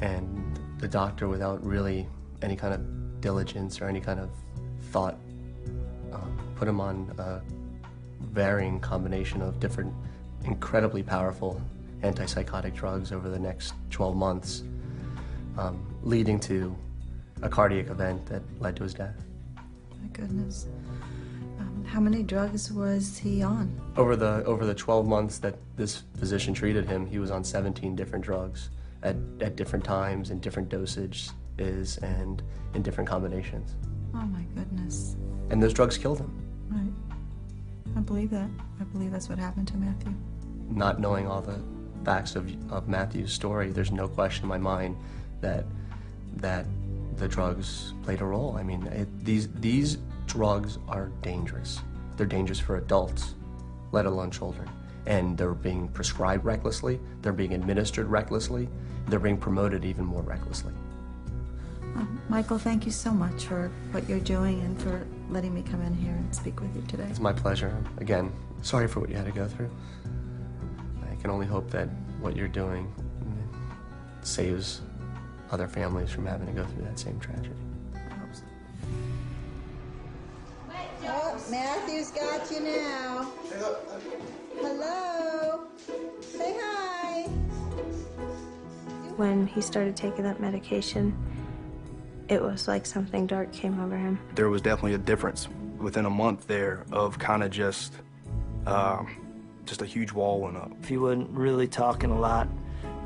And the doctor, without really any kind of diligence or any kind of thought, put him on a varying combination of different incredibly powerful antipsychotic drugs over the next 12 months, leading to a cardiac event that led to his death. My goodness. How many drugs was he on? Over the 12 months that this physician treated him, he was on 17 different drugs at different times and different dosages and in different combinations. Oh my goodness. And those drugs killed him. Right. I believe that. I believe that's what happened to Matthew. Not knowing all the facts of Matthew's story, there's no question in my mind that the drugs played a role. I mean, these drugs are dangerous. They're dangerous for adults, let alone children. And they're being prescribed recklessly, they're being administered recklessly, they're being promoted even more recklessly. Michael, thank you so much for what you're doing and for letting me come in here and speak with you today. It's my pleasure. Again, sorry for what you had to go through. I can only hope that what you're doing saves other families from having to go through that same tragedy. I hope so. Oh, Matthew's got you now. Hello. Say hi. When he started taking that medication, it was like something dark came over him. There was definitely a difference within a month there of kind of just a huge wall went up. He wasn't really talking a lot,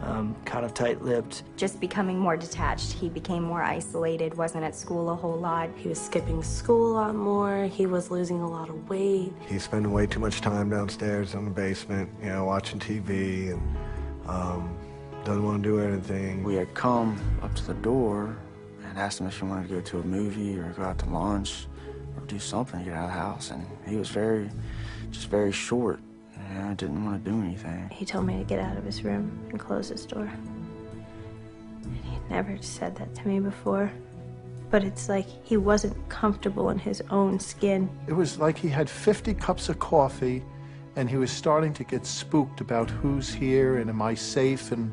kind of tight-lipped. Just becoming more detached. He became more isolated, wasn't at school a whole lot. He was skipping school a lot more. He was losing a lot of weight. He's spending way too much time downstairs in the basement, you know, watching TV and doesn't want to do anything. We had come up to the door and asked him if he wanted to go to a movie or go out to lunch or do something to get out of the house, and he was very short. I didn't want to do anything. He told me to get out of his room and close his door. And he'd never said that to me before. But it's like he wasn't comfortable in his own skin. It was like he had 50 cups of coffee and he was starting to get spooked about who's here and am I safe and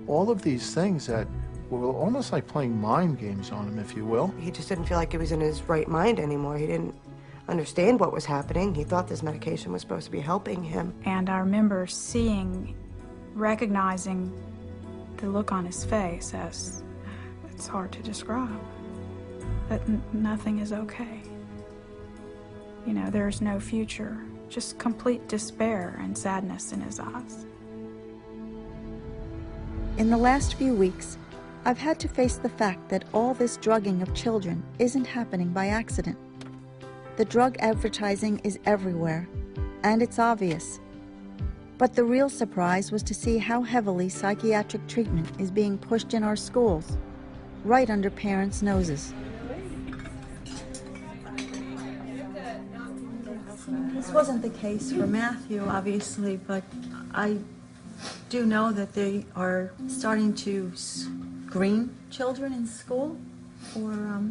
all of these things that were almost like playing mind games on him, if you will. He just didn't feel like he was in his right mind anymore. He didn't understand what was happening. He thought this medication was supposed to be helping him. And I remember recognizing the look on his face as, it's hard to describe, that nothing is okay. You know, there's no future, just complete despair and sadness in his eyes. In the last few weeks, I've had to face the fact that all this drugging of children isn't happening by accident. The drug advertising is everywhere, and it's obvious. But the real surprise was to see how heavily psychiatric treatment is being pushed in our schools, right under parents' noses. This wasn't the case for Matthew, obviously, but I do know that they are starting to screen children in school for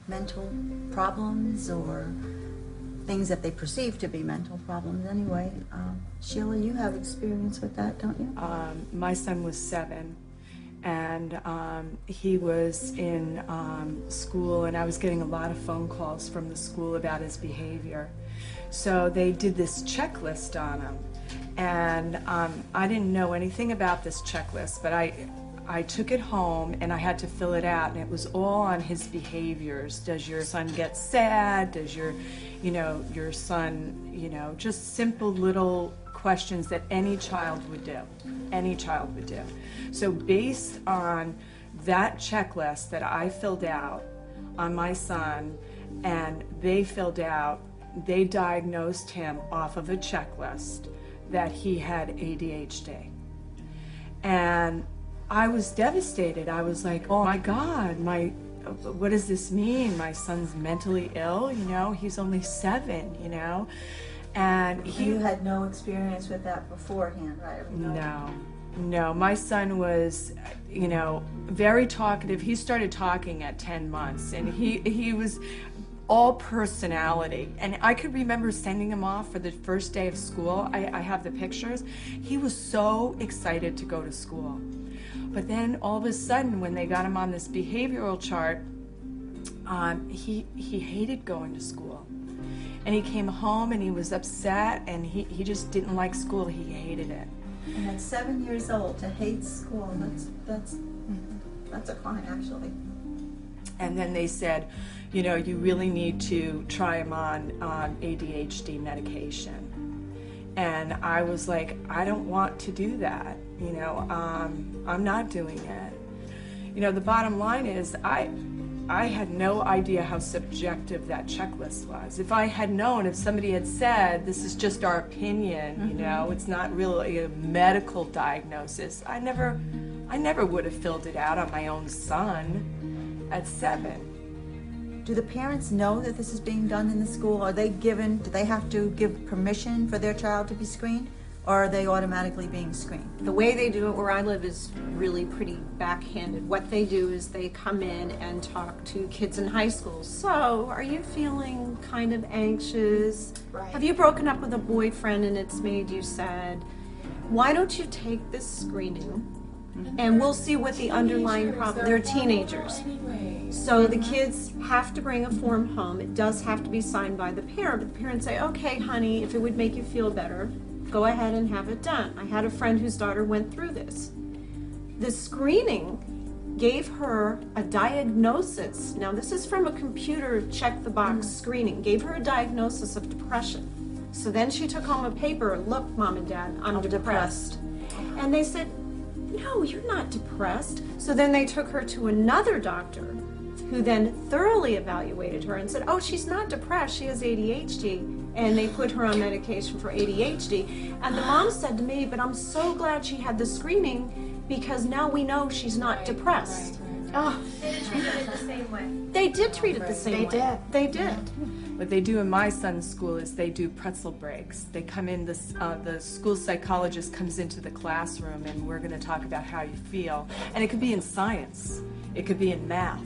mental problems or things that they perceive to be mental problems anyway. Sheila, you have experience with that, don't you? My son was 7, and he was in school, and I was getting a lot of phone calls from the school about his behavior. So they did this checklist on him, and I didn't know anything about this checklist, but I took it home and I had to fill it out, and it was all on his behaviors. Does your son get sad? Does your son, just simple little questions that any child would do. Any child would do. So based on that checklist that I filled out on my son, and they filled out, they diagnosed him off of a checklist that he had ADHD. And I was devastated. I was like, oh my God, what does this mean? My son's mentally ill, you know? He's only 7, you know? And You had no experience with that beforehand, right? No. My son was, you know, very talkative. He started talking at 10 months, and he was all personality. And I could remember sending him off for the first day of school. I have the pictures. He was so excited to go to school. But then all of a sudden, when they got him on this behavioral chart, he hated going to school. And he came home and he was upset, and he just didn't like school. He hated it. And at 7 years old to hate school, that's a crime, actually. And then they said, you know, you really need to try him on ADHD medication. And I was like, I don't want to do that. You know, I'm not doing it. You know, the bottom line is I had no idea how subjective that checklist was. If I had known, if somebody had said, this is just our opinion, you know, it's not really a medical diagnosis, I never would have filled it out on my own son at 7. Do the parents know that this is being done in the school? Do they have to give permission for their child to be screened? Or are they automatically being screened? The way they do it where I live is really pretty backhanded. What they do is they come in and talk to kids in high school. So, are you feeling kind of anxious? Right. Have you broken up with a boyfriend and it's made you sad? Why don't you take this screening and we'll see what the underlying problem. They're teenagers. So the kids have to bring a form home. It does have to be signed by the parent. But the parents say, okay, honey, if it would make you feel better, go ahead and have it done. I had a friend whose daughter went through this. The screening gave her a diagnosis. Now, this is from a computer check-the-box screening. Gave her a diagnosis of depression. So then she took home a paper. Look, Mom and Dad, I'm depressed. And they said, no, you're not depressed. So then they took her to another doctor who then thoroughly evaluated her and said, oh, she's not depressed, she has ADHD. And they put her on medication for ADHD. And the mom said to me, but I'm so glad she had the screening because now we know she's not depressed. Oh. They did treat it the same way. They did treat it the same way. They did. What they do in my son's school is they do pretzel breaks. They come in, the school psychologist comes into the classroom and we're going to talk about how you feel. And it could be in science. It could be in math.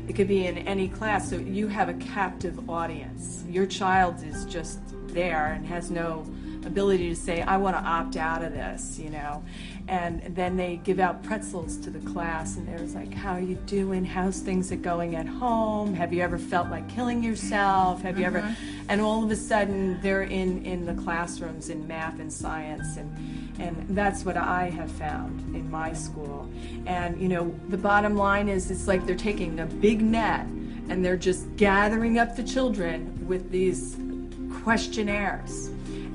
It could be in any class, so you have a captive audience. Your child is just there and has no ability to say, I want to opt out of this, you know. And then they give out pretzels to the class, and there's like, how are you doing? How's things going at home? Have you ever felt like killing yourself? Have you ever? And all of a sudden, they're in the classrooms in math and science, and that's what I have found in my school. And, you know, the bottom line is it's like they're taking a big net and they're just gathering up the children with these questionnaires.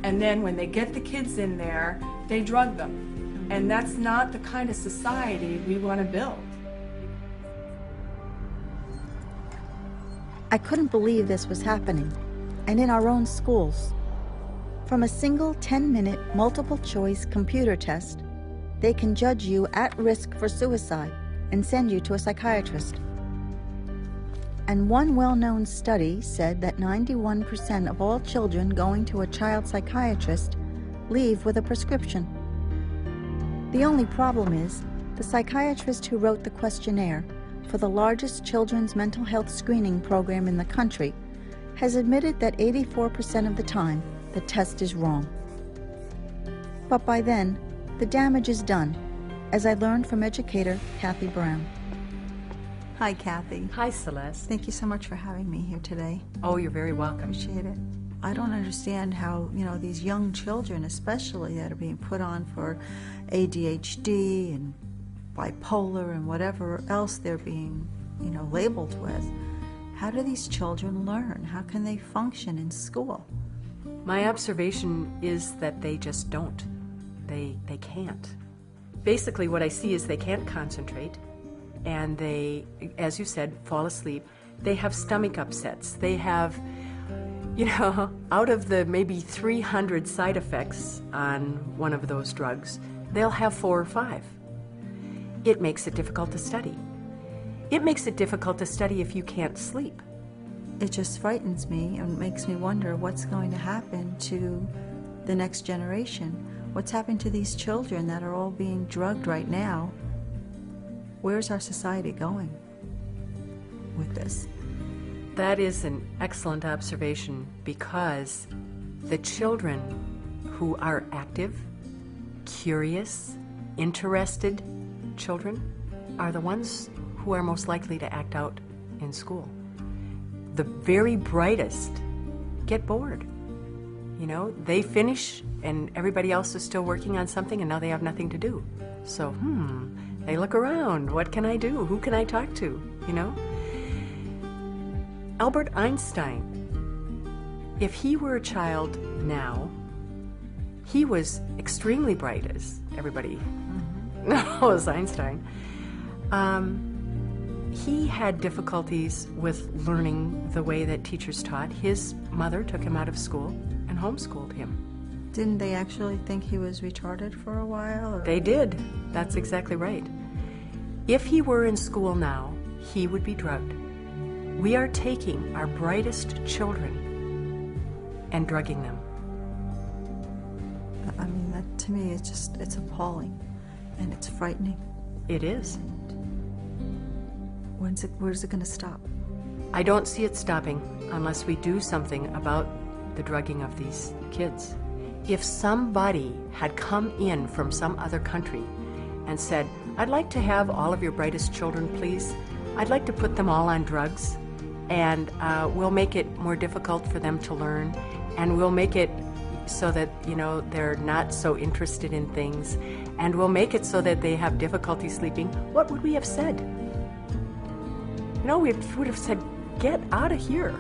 And then when they get the kids in there, they drug them. And that's not the kind of society we want to build. I couldn't believe this was happening, and in our own schools. From a single 10-minute multiple-choice computer test, they can judge you at risk for suicide and send you to a psychiatrist. And one well-known study said that 91% of all children going to a child psychiatrist leave with a prescription. The only problem is, the psychiatrist who wrote the questionnaire for the largest children's mental health screening program in the country has admitted that 84% of the time, the test is wrong. But by then, the damage is done, as I learned from educator Kathy Brown. Hi, Kathy. Hi, Celeste. Thank you so much for having me here today. Oh, you're very welcome. Appreciate it. I don't understand how, you know, these young children, especially that are being put on for ADHD and bipolar and whatever else they're being, you know, labeled with. How do these children learn? How can they function in school? My observation is that they just don't. They can't. Basically, what I see is they can't concentrate, and they, as you said, fall asleep. They have stomach upsets. They have, you know, out of the maybe 300 side effects on one of those drugs, they'll have 4 or 5. it makes it difficult to study. It makes it difficult to study if you can't sleep. It just frightens me and makes me wonder what's going to happen to the next generation. What's happening to these children that are all being drugged right now? Where's our society going with this? That is an excellent observation, because the children who are active, curious, interested children are the ones who are most likely to act out in school. The very brightest get bored. You know, they finish and everybody else is still working on something and now they have nothing to do. So, they look around. What can I do? Who can I talk to? You know? Albert Einstein, if he were a child now, he was extremely bright, as everybody knows Einstein. He had difficulties with learning the way that teachers taught. His mother took him out of school and homeschooled him. Didn't they actually think he was retarded for a while? Or? They did. That's exactly right. If he were in school now, he would be drugged. We are taking our brightest children and drugging them. I mean, that to me, it's appalling and it's frightening. It is. Where's it going to stop? I don't see it stopping unless we do something about the drugging of these kids. If somebody had come in from some other country and said, I'd like to have all of your brightest children, please. I'd like to put them all on drugs, and we'll make it more difficult for them to learn, and we'll make it so that, you know, they're not so interested in things, and we'll make it so that they have difficulty sleeping. What would we have said? You know, we would have said, get out of here.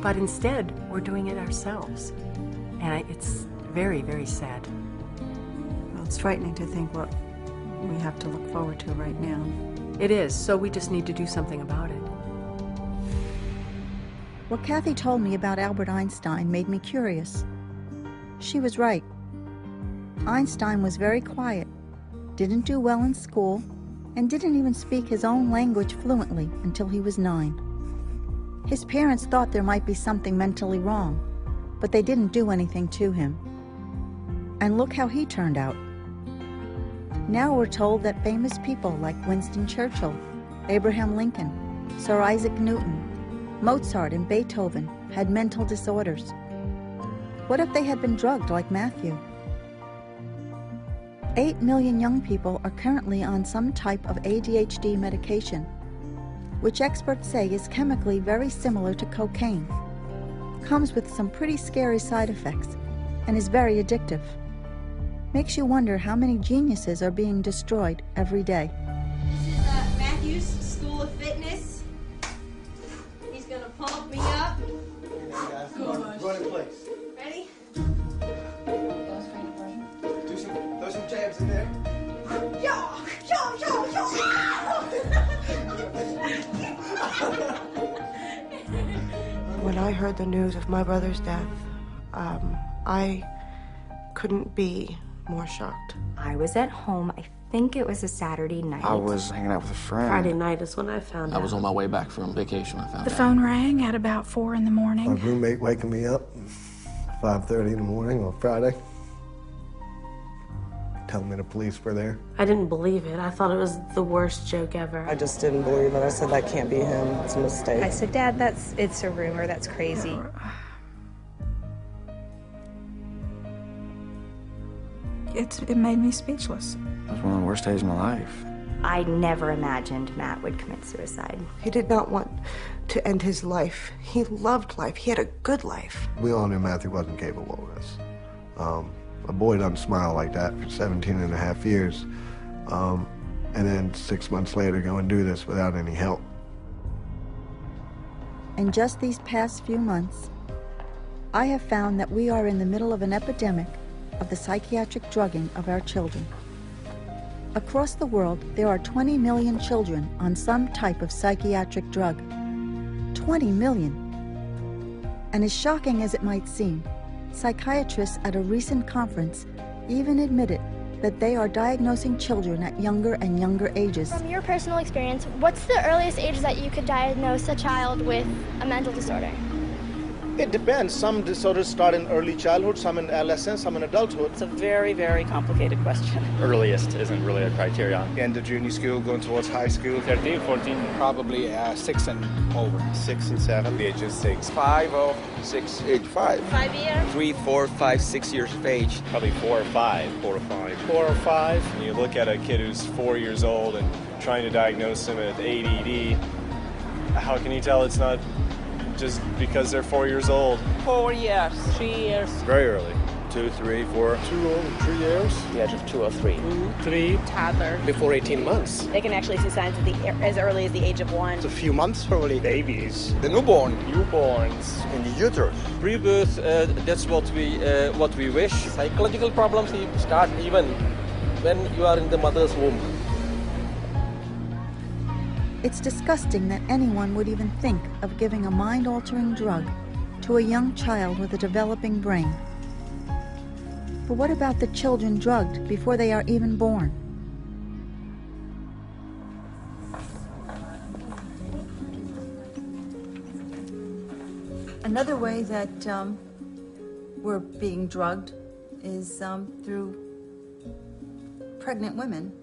But instead, we're doing it ourselves. And it's very, very sad. Well, it's frightening to think what we have to look forward to right now. It is, so we just need to do something about it. What Kathy told me about Albert Einstein made me curious. She was right. Einstein was very quiet, didn't do well in school, and didn't even speak his own language fluently until he was 9. His parents thought there might be something mentally wrong, but they didn't do anything to him. And look how he turned out. Now we're told that famous people like Winston Churchill, Abraham Lincoln, Sir Isaac Newton, Mozart, and Beethoven had mental disorders. What if they had been drugged like Matthew? 8 million young people are currently on some type of ADHD medication, which experts say is chemically very similar to cocaine, comes with some pretty scary side effects, and is very addictive. Makes you wonder how many geniuses are being destroyed every day. This is Matthew's School of Fitness. He's gonna pump me up. Run in place. Ready? Throw some jabs in there. When I heard the news of my brother's death, I couldn't be more shocked. I was at home. I think it was a Saturday night. I was hanging out with a friend. Friday night is when I found out. I was on my way back from vacation when I found The out. phone rang at about 4 in the morning. My roommate waking me up 5:30 in the morning on Friday, telling me the police were there. I didn't believe it. I thought it was the worst joke ever. I just didn't believe it. I said, that can't be him. It's a mistake. I said, Dad, it's a rumor. That's crazy. It made me speechless. It was one of the worst days of my life. I never imagined Matt would commit suicide. He did not want to end his life. He loved life. He had a good life. We all knew Matthew wasn't capable of this. A boy doesn't smile like that for 17 and a half years. And then 6 months later go and do this without any help. In just these past few months, I have found that we are in the middle of an epidemic of the psychiatric drugging of our children. Across the world, there are 20 million children on some type of psychiatric drug. 20 million. And as shocking as it might seem, psychiatrists at a recent conference even admitted that they are diagnosing children at younger and younger ages. From your personal experience, what's the earliest age that you could diagnose a child with a mental disorder? It depends. Some disorders start in early childhood, some in adolescence, some in adulthood. It's a very, very complicated question. Earliest isn't really a criteria. End of junior school, going towards high school. 13, 14. Probably 6 and over. 6 and 7. The age is 6. 5 or 6. Age 5. 5 years? 3, 4, 5, 6 years of age. Probably 4 or 5. 4 or 5. 4 or 5. When you look at a kid who's 4 years old and trying to diagnose him with ADD, how can you tell it's not just because they're 4 years old? 4 years, 3 years. Very early. 2, 3, 4. 2 or 3 years? The age of 2 or 3. 3. Toddler. Before 18 months. They can actually see signs as early as the age of 1. It's a few months probably. Babies. The newborn. Newborns. In the uterus. Pre-birth, that's what we wish. Psychological problems start even when you are in the mother's womb. It's disgusting that anyone would even think of giving a mind-altering drug to a young child with a developing brain. But what about the children drugged before they are even born? Another way that we're being drugged is through pregnant women.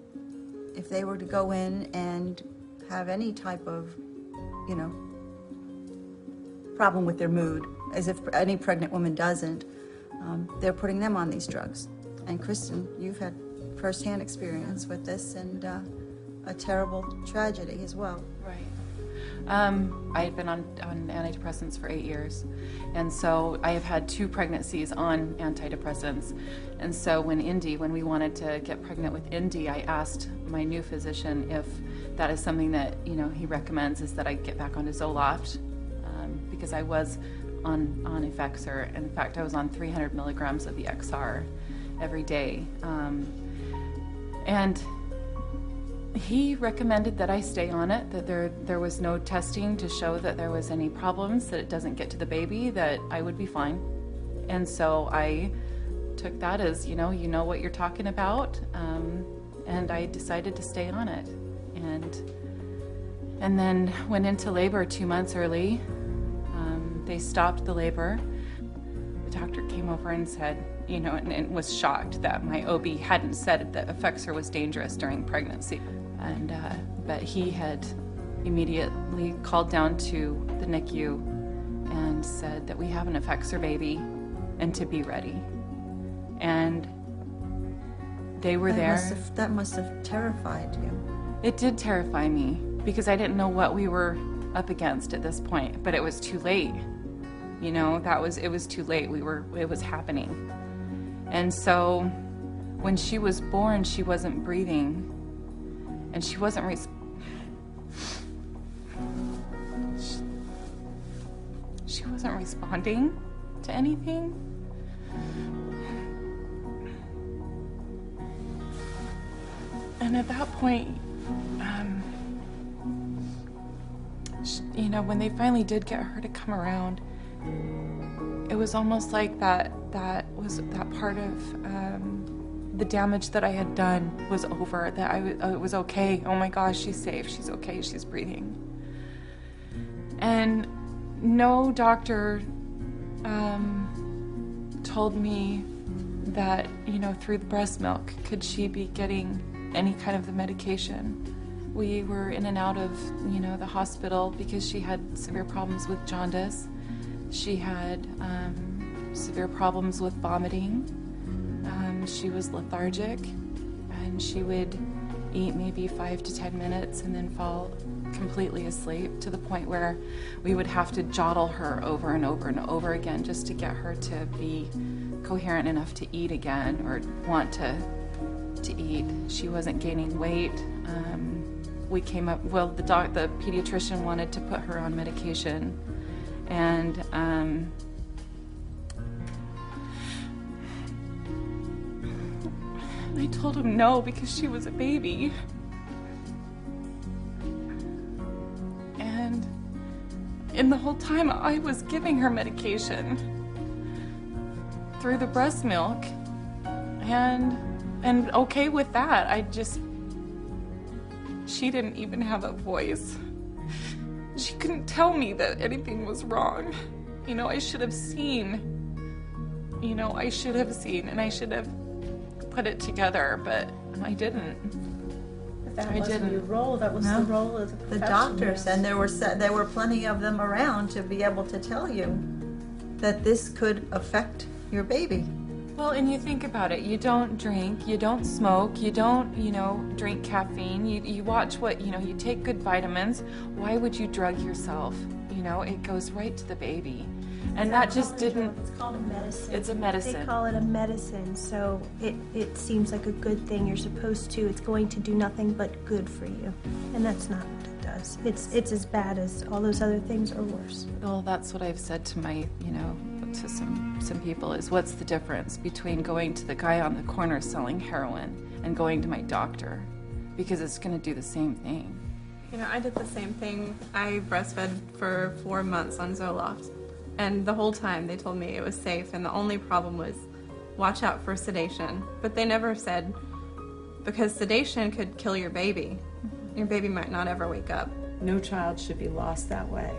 If they were to go in and have any type of, problem with their mood, as if any pregnant woman doesn't, they're putting them on these drugs. And Kristen, you've had firsthand experience with this and a terrible tragedy as well. Right. I had been on antidepressants for 8 years, and so I have had 2 pregnancies on antidepressants. And so when we wanted to get pregnant with Indy, I asked my new physician if that is something that he recommends, is that I get back onto Zoloft, because I was on Effexor. In fact, I was on 300 milligrams of the XR every day, and he recommended that I stay on it, that there was no testing to show that there was any problems, that it doesn't get to the baby, that I would be fine. And so I took that as, you know what you're talking about, and I decided to stay on it. And then went into labor 2 months early. They stopped the labor. The doctor came over and said, and was shocked that my OB hadn't said that Effexor was dangerous during pregnancy. And but he had immediately called down to the NICU and said that we have an Effexor baby and to be ready. And they were there. That must have terrified you. It did terrify me because I didn't know what we were up against at this point, but it was too late. It was too late. It was happening. And so when she was born, she wasn't breathing, and she wasn't she wasn't responding to anything. And at that point, when they finally did get her to come around, it was almost like that part of the damage that I had done was over, that it was okay. Oh my gosh, she's safe, she's okay, she's breathing. And no doctor told me that, through the breast milk, could she be getting any kind of the medication. We were in and out of, the hospital because she had severe problems with jaundice. She had severe problems with vomiting. She was lethargic, and she would eat maybe 5 to 10 minutes and then fall completely asleep, to the point where we would have to jottle her over and over and over again just to get her to be coherent enough to eat again or want to eat. She wasn't gaining weight. We came up, the pediatrician wanted to put her on medication, and I told him no because she was a baby. And in the whole time I was giving her medication through the breast milk, and and okay with that. She didn't even have a voice. She couldn't tell me that anything was wrong. You know, I should have seen. You know, I should have seen, and I should have put it together, but I didn't. But that wasn't your role. That was the role of the doctors, and there were plenty of them around to be able to tell you that this could affect your baby. Well, and you think about it, you don't drink, you don't smoke, you don't, you know, drink caffeine, you watch what, you know, you take good vitamins. Why would you drug yourself? You know, it goes right to the baby. And that just didn't... It's called a medicine. It's a medicine. They call it a medicine, so it seems like a good thing. You're supposed to. It's going to do nothing but good for you. And that's not what it does. It's as bad as all those other things or worse. Well, that's what I've said to my, you know, to some people is, what's the difference between going to the guy on the corner selling heroin and going to my doctor? Because it's going to do the same thing. You know, I did the same thing. I breastfed for 4 months on Zoloft. And the whole time they told me it was safe, and the only problem was watch out for sedation. But they never said, because sedation could kill your baby. Your baby might not ever wake up. No child should be lost that way,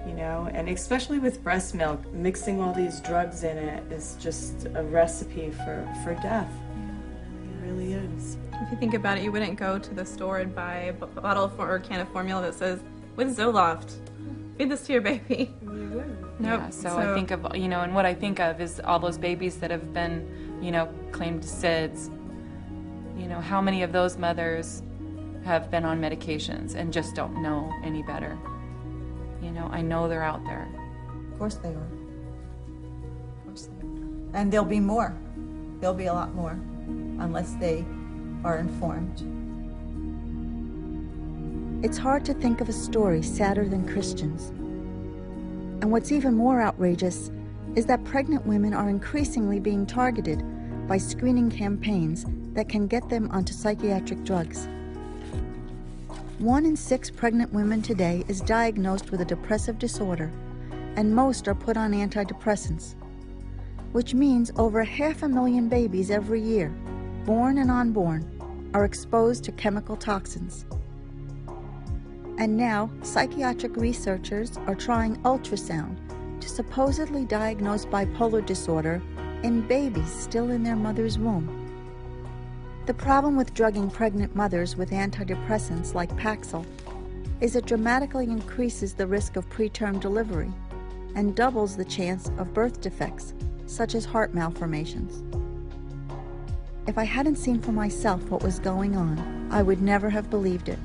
you know, and especially with breast milk, mixing all these drugs in it is just a recipe for death. It really is. If you think about it, you wouldn't go to the store and buy a bottle or a can of formula that says, with Zoloft, feed this to your baby. You wouldn't. Nope. Yeah, so I think of, you know, and what I think of is all those babies that have been, you know, claimed SIDS. You know, how many of those mothers have been on medications and just don't know any better? You know, I know they're out there. Of course they are. Of course they are. And there'll be more. There'll be a lot more, unless they are informed. It's hard to think of a story sadder than Christian's. And what's even more outrageous is that pregnant women are increasingly being targeted by screening campaigns that can get them onto psychiatric drugs. 1 in 6 pregnant women today is diagnosed with a depressive disorder, and most are put on antidepressants, which means over 500,000 babies every year, born and unborn, are exposed to chemical toxins. And now, psychiatric researchers are trying ultrasound to supposedly diagnose bipolar disorder in babies still in their mother's womb. The problem with drugging pregnant mothers with antidepressants like Paxil is it dramatically increases the risk of preterm delivery and doubles the chance of birth defects, such as heart malformations. If I hadn't seen for myself what was going on, I would never have believed it.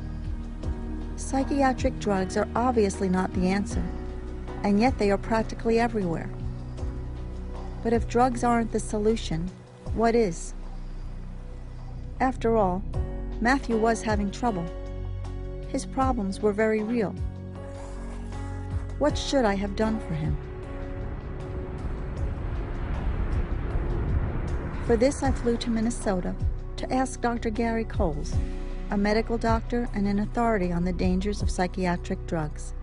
Psychiatric drugs are obviously not the answer, and yet they are practically everywhere. But if drugs aren't the solution, what is? After all, Matthew was having trouble. His problems were very real. What should I have done for him? For this, I flew to Minnesota to ask Dr. Gary Coles, a medical doctor and an authority on the dangers of psychiatric drugs.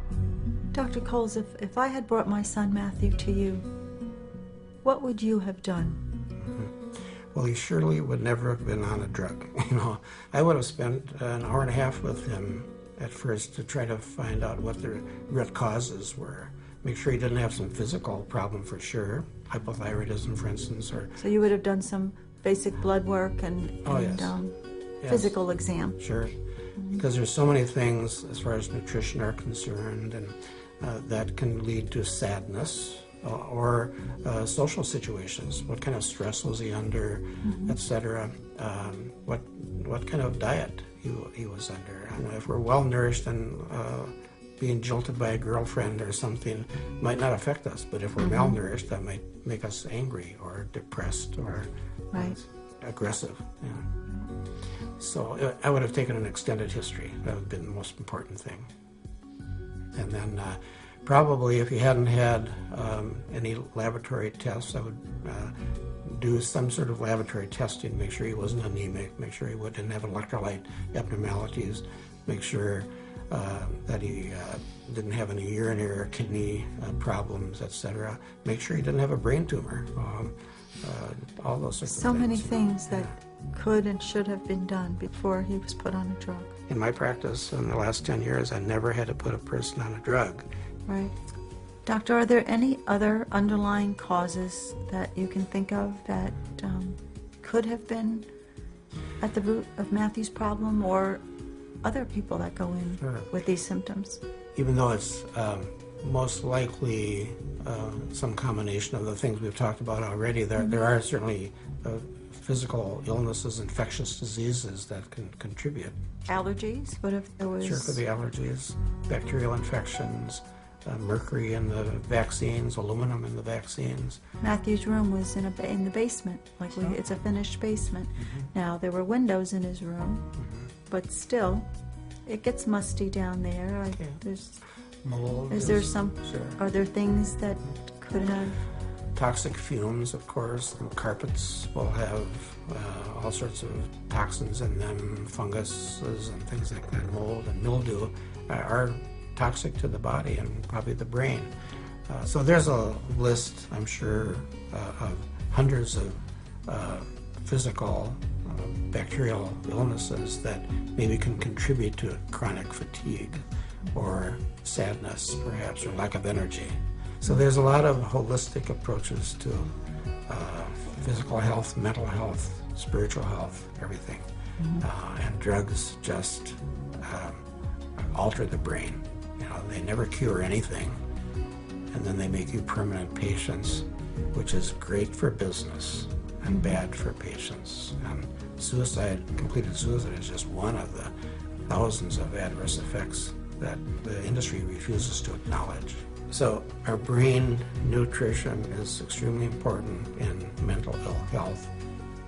Dr. Coles, if I had brought my son Matthew to you, what would you have done? Well, he surely would never have been on a drug. You know, I would have spent an hour and a half with him at first to try to find out what the root causes were. Make sure he didn't have some physical problem for sure, hypothyroidism, for instance, or... So you would have done some basic blood work and Yes. physical exam. Sure, because there's so many things as far as nutrition are concerned, and that can lead to sadness or social situations. What kind of stress was he under, etc. What kind of diet he was under. And if we're well nourished and being jilted by a girlfriend or something might not affect us, but if we're malnourished, that might make us angry or depressed or aggressive. Yeah. So I would have taken an extended history. That would have been the most important thing. And then probably if he hadn't had any laboratory tests, I would do some sort of laboratory testing, make sure he wasn't anemic, make sure he didn't have electrolyte abnormalities, make sure that he didn't have any urinary or kidney problems, etc. Make sure he didn't have a brain tumor. All those sorts of things. So many things that could and should have been done before he was put on a drug. In my practice in the last 10 years, I never had to put a person on a drug. Right. Doctor, are there any other underlying causes that you can think of that could have been at the root of Matthew's problem, or other people that go in with these symptoms? Even though it's most likely some combination of the things we've talked about already, there are certainly physical illnesses, infectious diseases that can contribute. Allergies? What if there was... Sure, could be allergies, bacterial infections, mercury in the vaccines, aluminum in the vaccines. Matthew's room was in the basement, it's a finished basement. Now, there were windows in his room, but still, it gets musty down there. There's mold. Are there things that could have... Toxic fumes, of course. Carpets will have all sorts of toxins in them, funguses and things like that. Mold and mildew are toxic to the body and probably the brain. So there's a list, I'm sure, of hundreds of physical bacterial illnesses that maybe can contribute to chronic fatigue or sadness, perhaps, or lack of energy. So there's a lot of holistic approaches to physical health, mental health, spiritual health, everything. And drugs just alter the brain. They never cure anything, and then they make you permanent patients, which is great for business and bad for patients. And completed suicide is just one of the thousands of adverse effects that the industry refuses to acknowledge. So our brain nutrition is extremely important in mental ill health,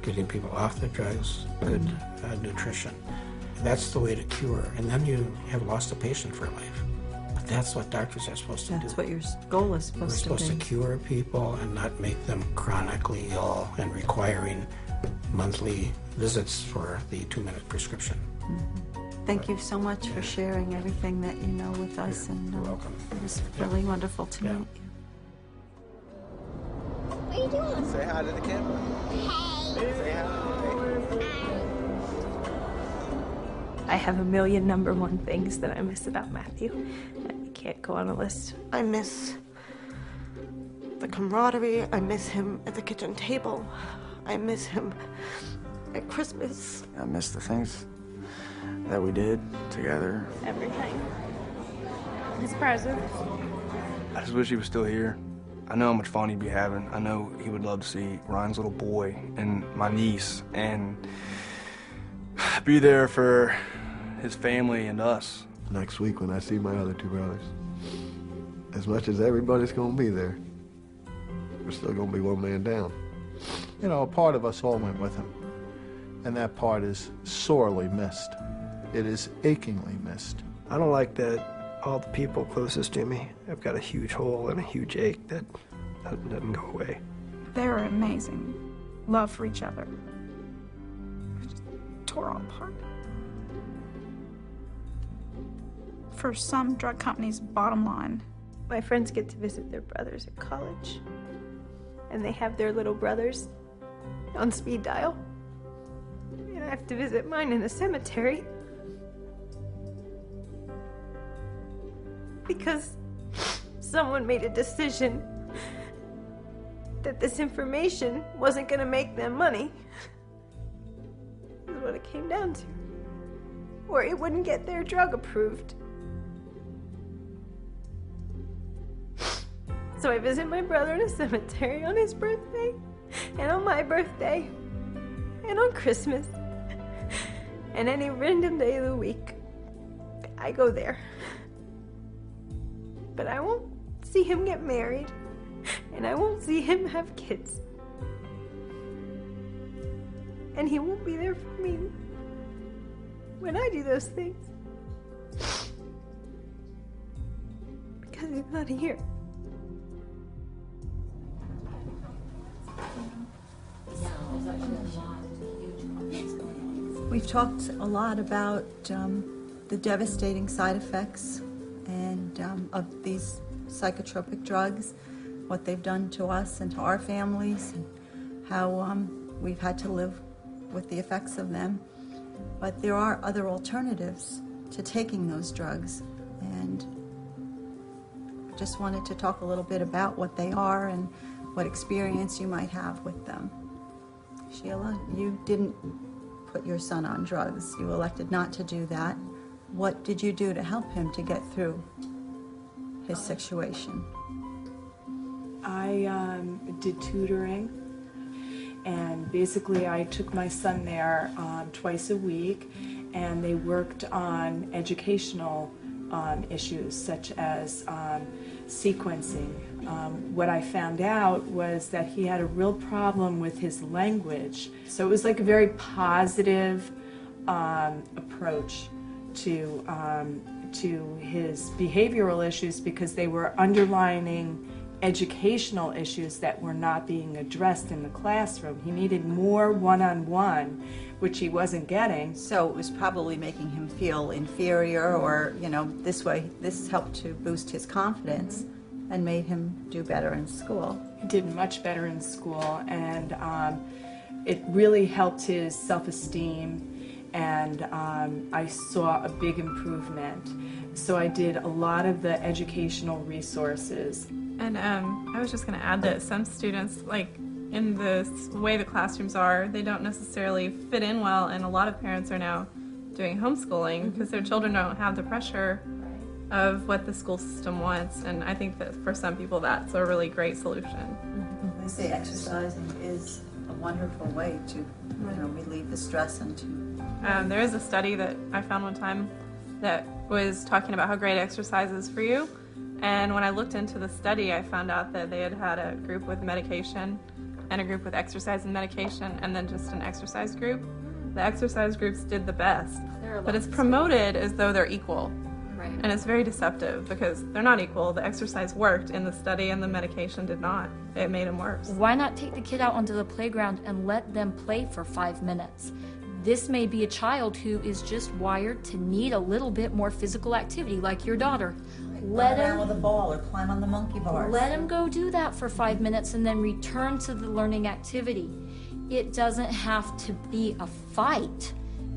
getting people off the drugs, good nutrition. That's the way to cure, and then you have lost a patient for life. But that's what doctors are supposed to do. That's what your goal is supposed to be. We're supposed to cure people and not make them chronically ill and requiring monthly visits for the 2-minute prescription. Thank you so much for sharing everything that you know with us. You're welcome. It was really wonderful to meet you. What are you doing? Say hi to the camera. Hey. Say hi. I have a million number one things that I miss about Matthew. I can't go on a list. I miss the camaraderie. I miss him at the kitchen table. I miss him at Christmas. I miss the things that we did together. Everything. His presents. I just wish he was still here. I know how much fun he'd be having. I know he would love to see Ryan's little boy and my niece and be there for his family and us. Next week when I see my other 2 brothers, as much as everybody's gonna be there, we're still gonna be one man down. You know, a part of us all went with him, and that part is sorely missed. It is achingly missed. I don't like that all the people closest to me have got a huge hole and a huge ache that doesn't go away. They were amazing. Love for each other. It just tore all apart. For some drug companies, bottom line. My friends get to visit their brothers at college, and they have their little brothers on speed dial. And I have to visit mine in the cemetery. Because someone made a decision that this information wasn't going to make them money. Is what it came down to. Or it wouldn't get their drug approved. So I visit my brother in a cemetery on his birthday, and on my birthday, and on Christmas, and any random day of the week. I go there. But I won't see him get married, and I won't see him have kids. And he won't be there for me when I do those things. Because he's not here. We've talked a lot about the devastating side effects and of these psychotropic drugs, what they've done to us and to our families, and how we've had to live with the effects of them. But there are other alternatives to taking those drugs, and just wanted to talk a little bit about what they are and what experience you might have with them. Sheila, you didn't put your son on drugs. You elected not to do that. What did you do to help him to get through his situation? I did tutoring, and basically I took my son there twice a week, and they worked on educational issues such as sequencing. What I found out was that he had a real problem with his language. So it was like a very positive approach to his behavioral issues, because they were underlining educational issues that were not being addressed in the classroom. He needed more one-on-one, which he wasn't getting. So it was probably making him feel inferior, or, you know, this helped to boost his confidence and made him do better in school. He did much better in school, and it really helped his self-esteem, and I saw a big improvement. So I did a lot of the educational resources. And I was just going to add that some students, like in the way the classrooms are, they don't necessarily fit in well, and a lot of parents are now doing homeschooling because their children don't have the pressure of what the school system wants, and I think that for some people that's a really great solution. I say exercising is a wonderful way to, you know, relieve the stress and to... There is a study that I found one time that was talking about how great exercise is for you. And when I looked into the study, I found out that they had a group with medication and a group with exercise and medication, and then just an exercise group. The exercise groups did the best, but it's promoted as though they're equal. Right. And it's very deceptive because they're not equal. The exercise worked in the study and the medication did not. It made them worse. Why not take the kid out onto the playground and let them play for 5 minutes? This may be a child who is just wired to need a little bit more physical activity, like your daughter. Let him with a ball or climb on the monkey bars. Let him go do that for 5 minutes and then return to the learning activity. It doesn't have to be a fight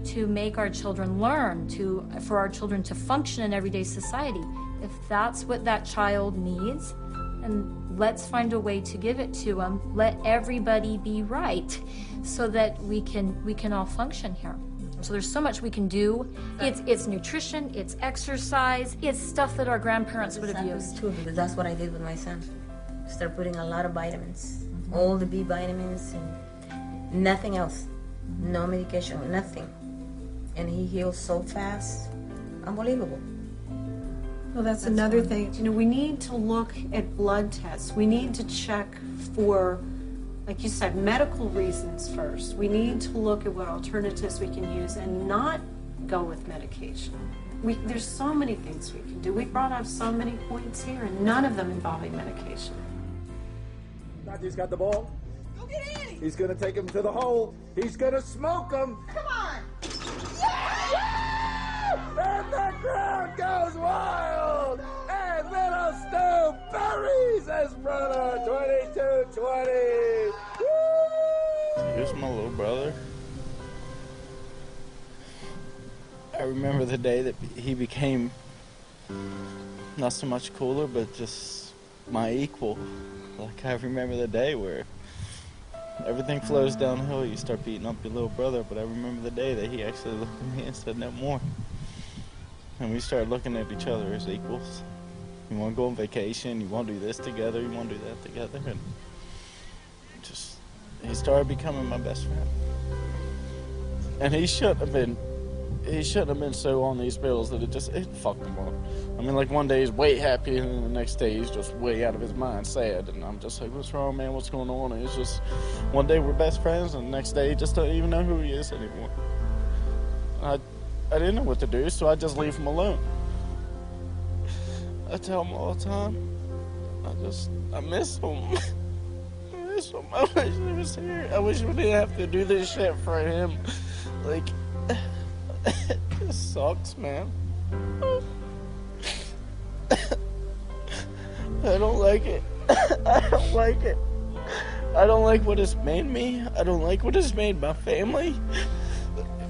to make our children learn, for our children to function in everyday society. If that's what that child needs, and let's find a way to give it to them. Let everybody be right, so that we can all function here. So there's so much we can do. It's nutrition, it's exercise, it's stuff that our grandparents would have used. Too, because that's what I did with my son. Start putting a lot of vitamins, all the B vitamins, and nothing else, no medication, nothing. And he heals so fast, unbelievable. Well, that's another thing. You know, we need to look at blood tests. We need to check for, like you said, medical reasons first. We need to look at what alternatives we can use and not go with medication. There's so many things we can do. We brought up so many points here, and none of them involving medication. Matthew's got the ball. Go get in. He's going to take him to the hole. He's going to smoke him. Come on. And the crowd goes wild. And little Stu buries his brother, 22-20. He was my little brother. I remember the day that he became not so much cooler, but just my equal. Like, I remember the day where everything flows downhill. You start beating up your little brother, but I remember the day that he actually looked at me and said, "No more." And we started looking at each other as equals. You want to go on vacation, you want to do this together, you want to do that together, and just, he started becoming my best friend. And he shouldn't have been so on these pills that it fucked him up. I mean, like, one day he's way happy, and then the next day he's just way out of his mind, sad, and I'm just like, "What's wrong, man? What's going on?" And it's just, one day we're best friends, and the next day he just don't even know who he is anymore. I didn't know what to do, so I just leave him alone. I tell him all the time, I miss him. I miss him. I wish he was here. I wish we didn't have to do this shit for him. Like, this sucks, man. I don't like it. I don't like it. I don't like what it's made me. I don't like what it's made my family.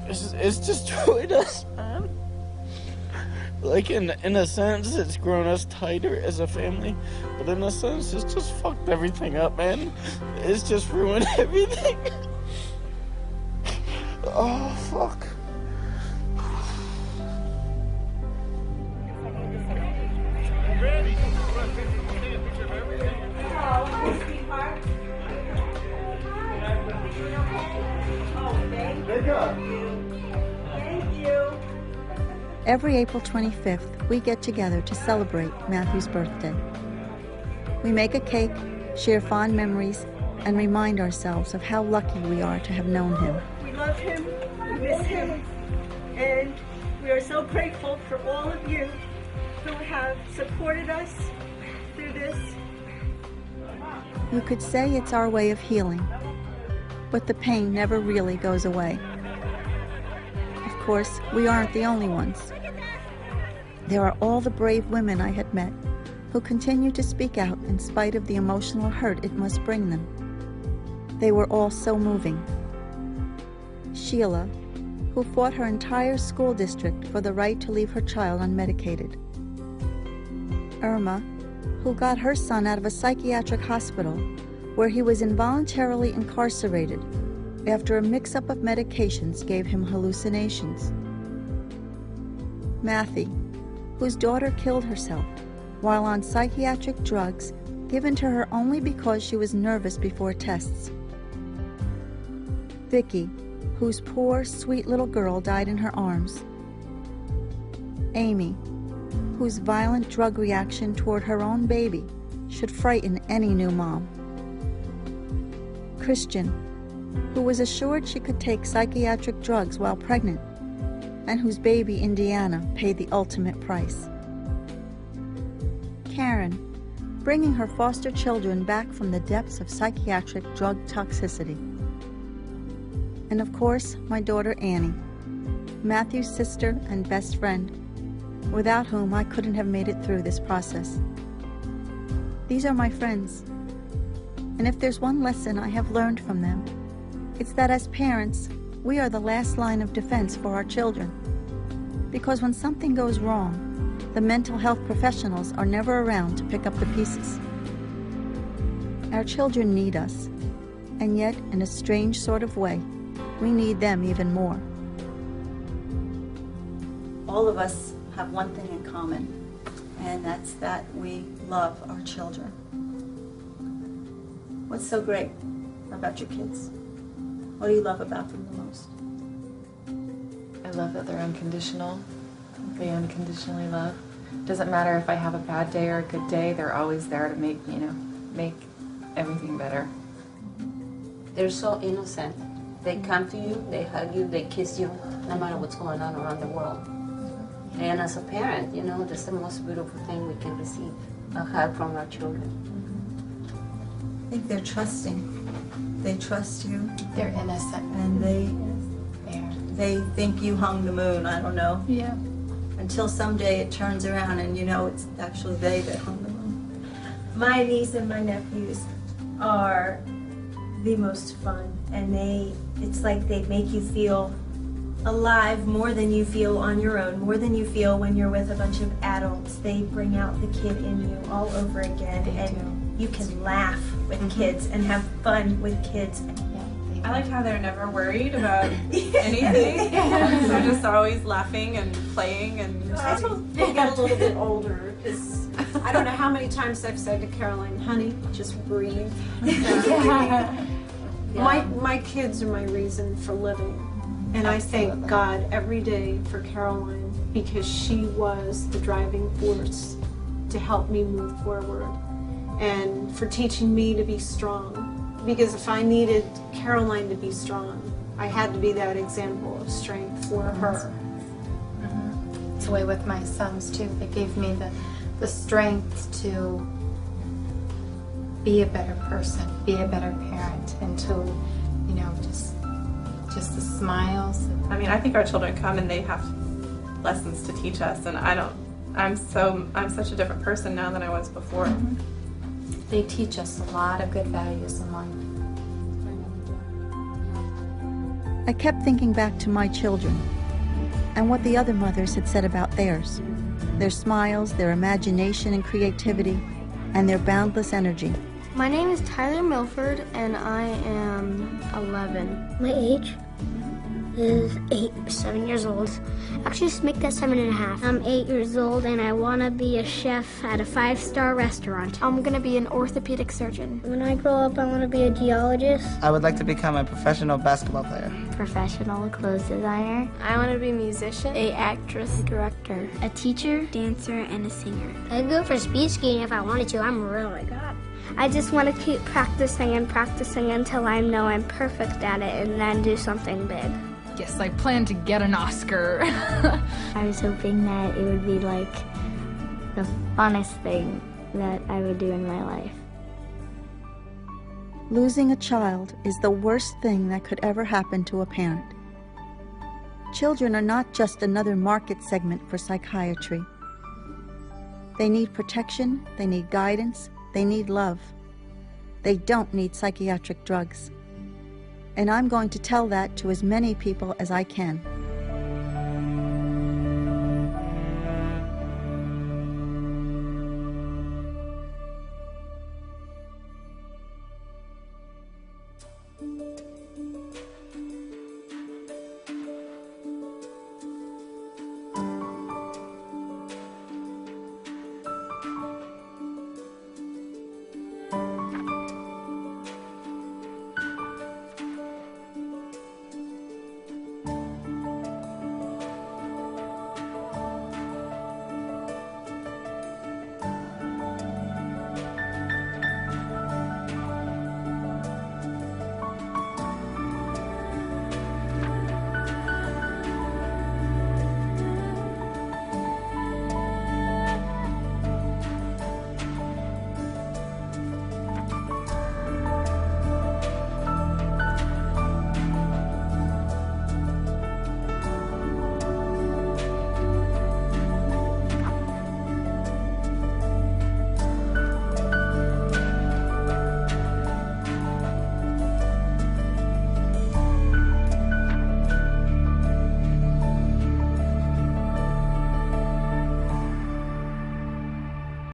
It's destroyed us, man. Like, in a sense, it's grown us tighter as a family, but in a sense, it's just fucked everything up, man. It's just ruined everything. Oh, fuck. Every April 25th, we get together to celebrate Matthew's birthday. We make a cake, share fond memories, and remind ourselves of how lucky we are to have known him. We love him, we miss him, and we are so grateful for all of you who have supported us through this. You could say it's our way of healing, but the pain never really goes away. Of course, we aren't the only ones. There are all the brave women I had met who continue to speak out in spite of the emotional hurt it must bring them. They were all so moving. Sheila, who fought her entire school district for the right to leave her child unmedicated. Irma, who got her son out of a psychiatric hospital where he was involuntarily incarcerated after a mix-up of medications gave him hallucinations. Matthew, whose daughter killed herself while on psychiatric drugs given to her only because she was nervous before tests. Vicky, whose poor, sweet little girl died in her arms. Amy, whose violent drug reaction toward her own baby should frighten any new mom. Christian, who was assured she could take psychiatric drugs while pregnant, and whose baby, Indiana, paid the ultimate price. Karen, bringing her foster children back from the depths of psychiatric drug toxicity. And of course, my daughter Annie, Matthew's sister and best friend, without whom I couldn't have made it through this process. These are my friends, and if there's one lesson I have learned from them, it's that as parents, we are the last line of defense for our children. Because when something goes wrong, the mental health professionals are never around to pick up the pieces. Our children need us, and yet, in a strange sort of way, we need them even more. All of us have one thing in common, and that's that we love our children. What's so great about your kids? What do you love about them the most? I love that they're unconditional. They unconditionally love. Doesn't matter if I have a bad day or a good day, they're always there to make everything better. They're so innocent. They come to you, they hug you, they kiss you, no matter what's going on around the world. And as a parent, that's the most beautiful thing we can receive, a hug from our children. I think they're trusting. They trust you. They're innocent. And they think you hung the moon, I don't know. Yeah. Until someday it turns around and it's actually they that hung the moon. My niece and my nephews are the most fun, and it's like they make you feel alive more than you feel on your own, more than you feel when you're with a bunch of adults. They bring out the kid in you all over again, and you can laugh with kids and have fun with kids. I like how they're never worried about anything. They're just always laughing and playing and. They get a little bit older. I don't know how many times I've said to Caroline, "Honey, just breathe." My kids are my reason for living, and I thank God every day for Caroline because she was the driving force to help me move forward, and for teaching me to be strong. Because if I needed Caroline to be strong, I had to be that example of strength for her. It's the way with my sons too. They gave me the strength to be a better person, be a better parent, and to, just the smiles. I mean, I think our children come and they have lessons to teach us, and I'm such a different person now than I was before. They teach us a lot of good values in life. I kept thinking back to my children and what the other mothers had said about theirs. Their smiles, their imagination and creativity, and their boundless energy. My name is Tyler Milford, and I am 11. My age is 7 years old. Actually, just make that 7.5. I'm 8 years old, and I want to be a chef at a 5-star restaurant. I'm going to be an orthopedic surgeon. When I grow up, I want to be a geologist. I would like to become a professional basketball player. Professional clothes designer. I want to be a musician, a actress, director, a teacher, dancer, and a singer. I'd go for speed skating if I wanted to. I'm really good. I just want to keep practicing and practicing until I know I'm perfect at it and then do something big. Yes, I plan to get an Oscar. I was hoping that it would be like the funnest thing that I would do in my life. Losing a child is the worst thing that could ever happen to a parent. Children are not just another market segment for psychiatry. They need protection, they need guidance, they need love. They don't need psychiatric drugs. And I'm going to tell that to as many people as I can.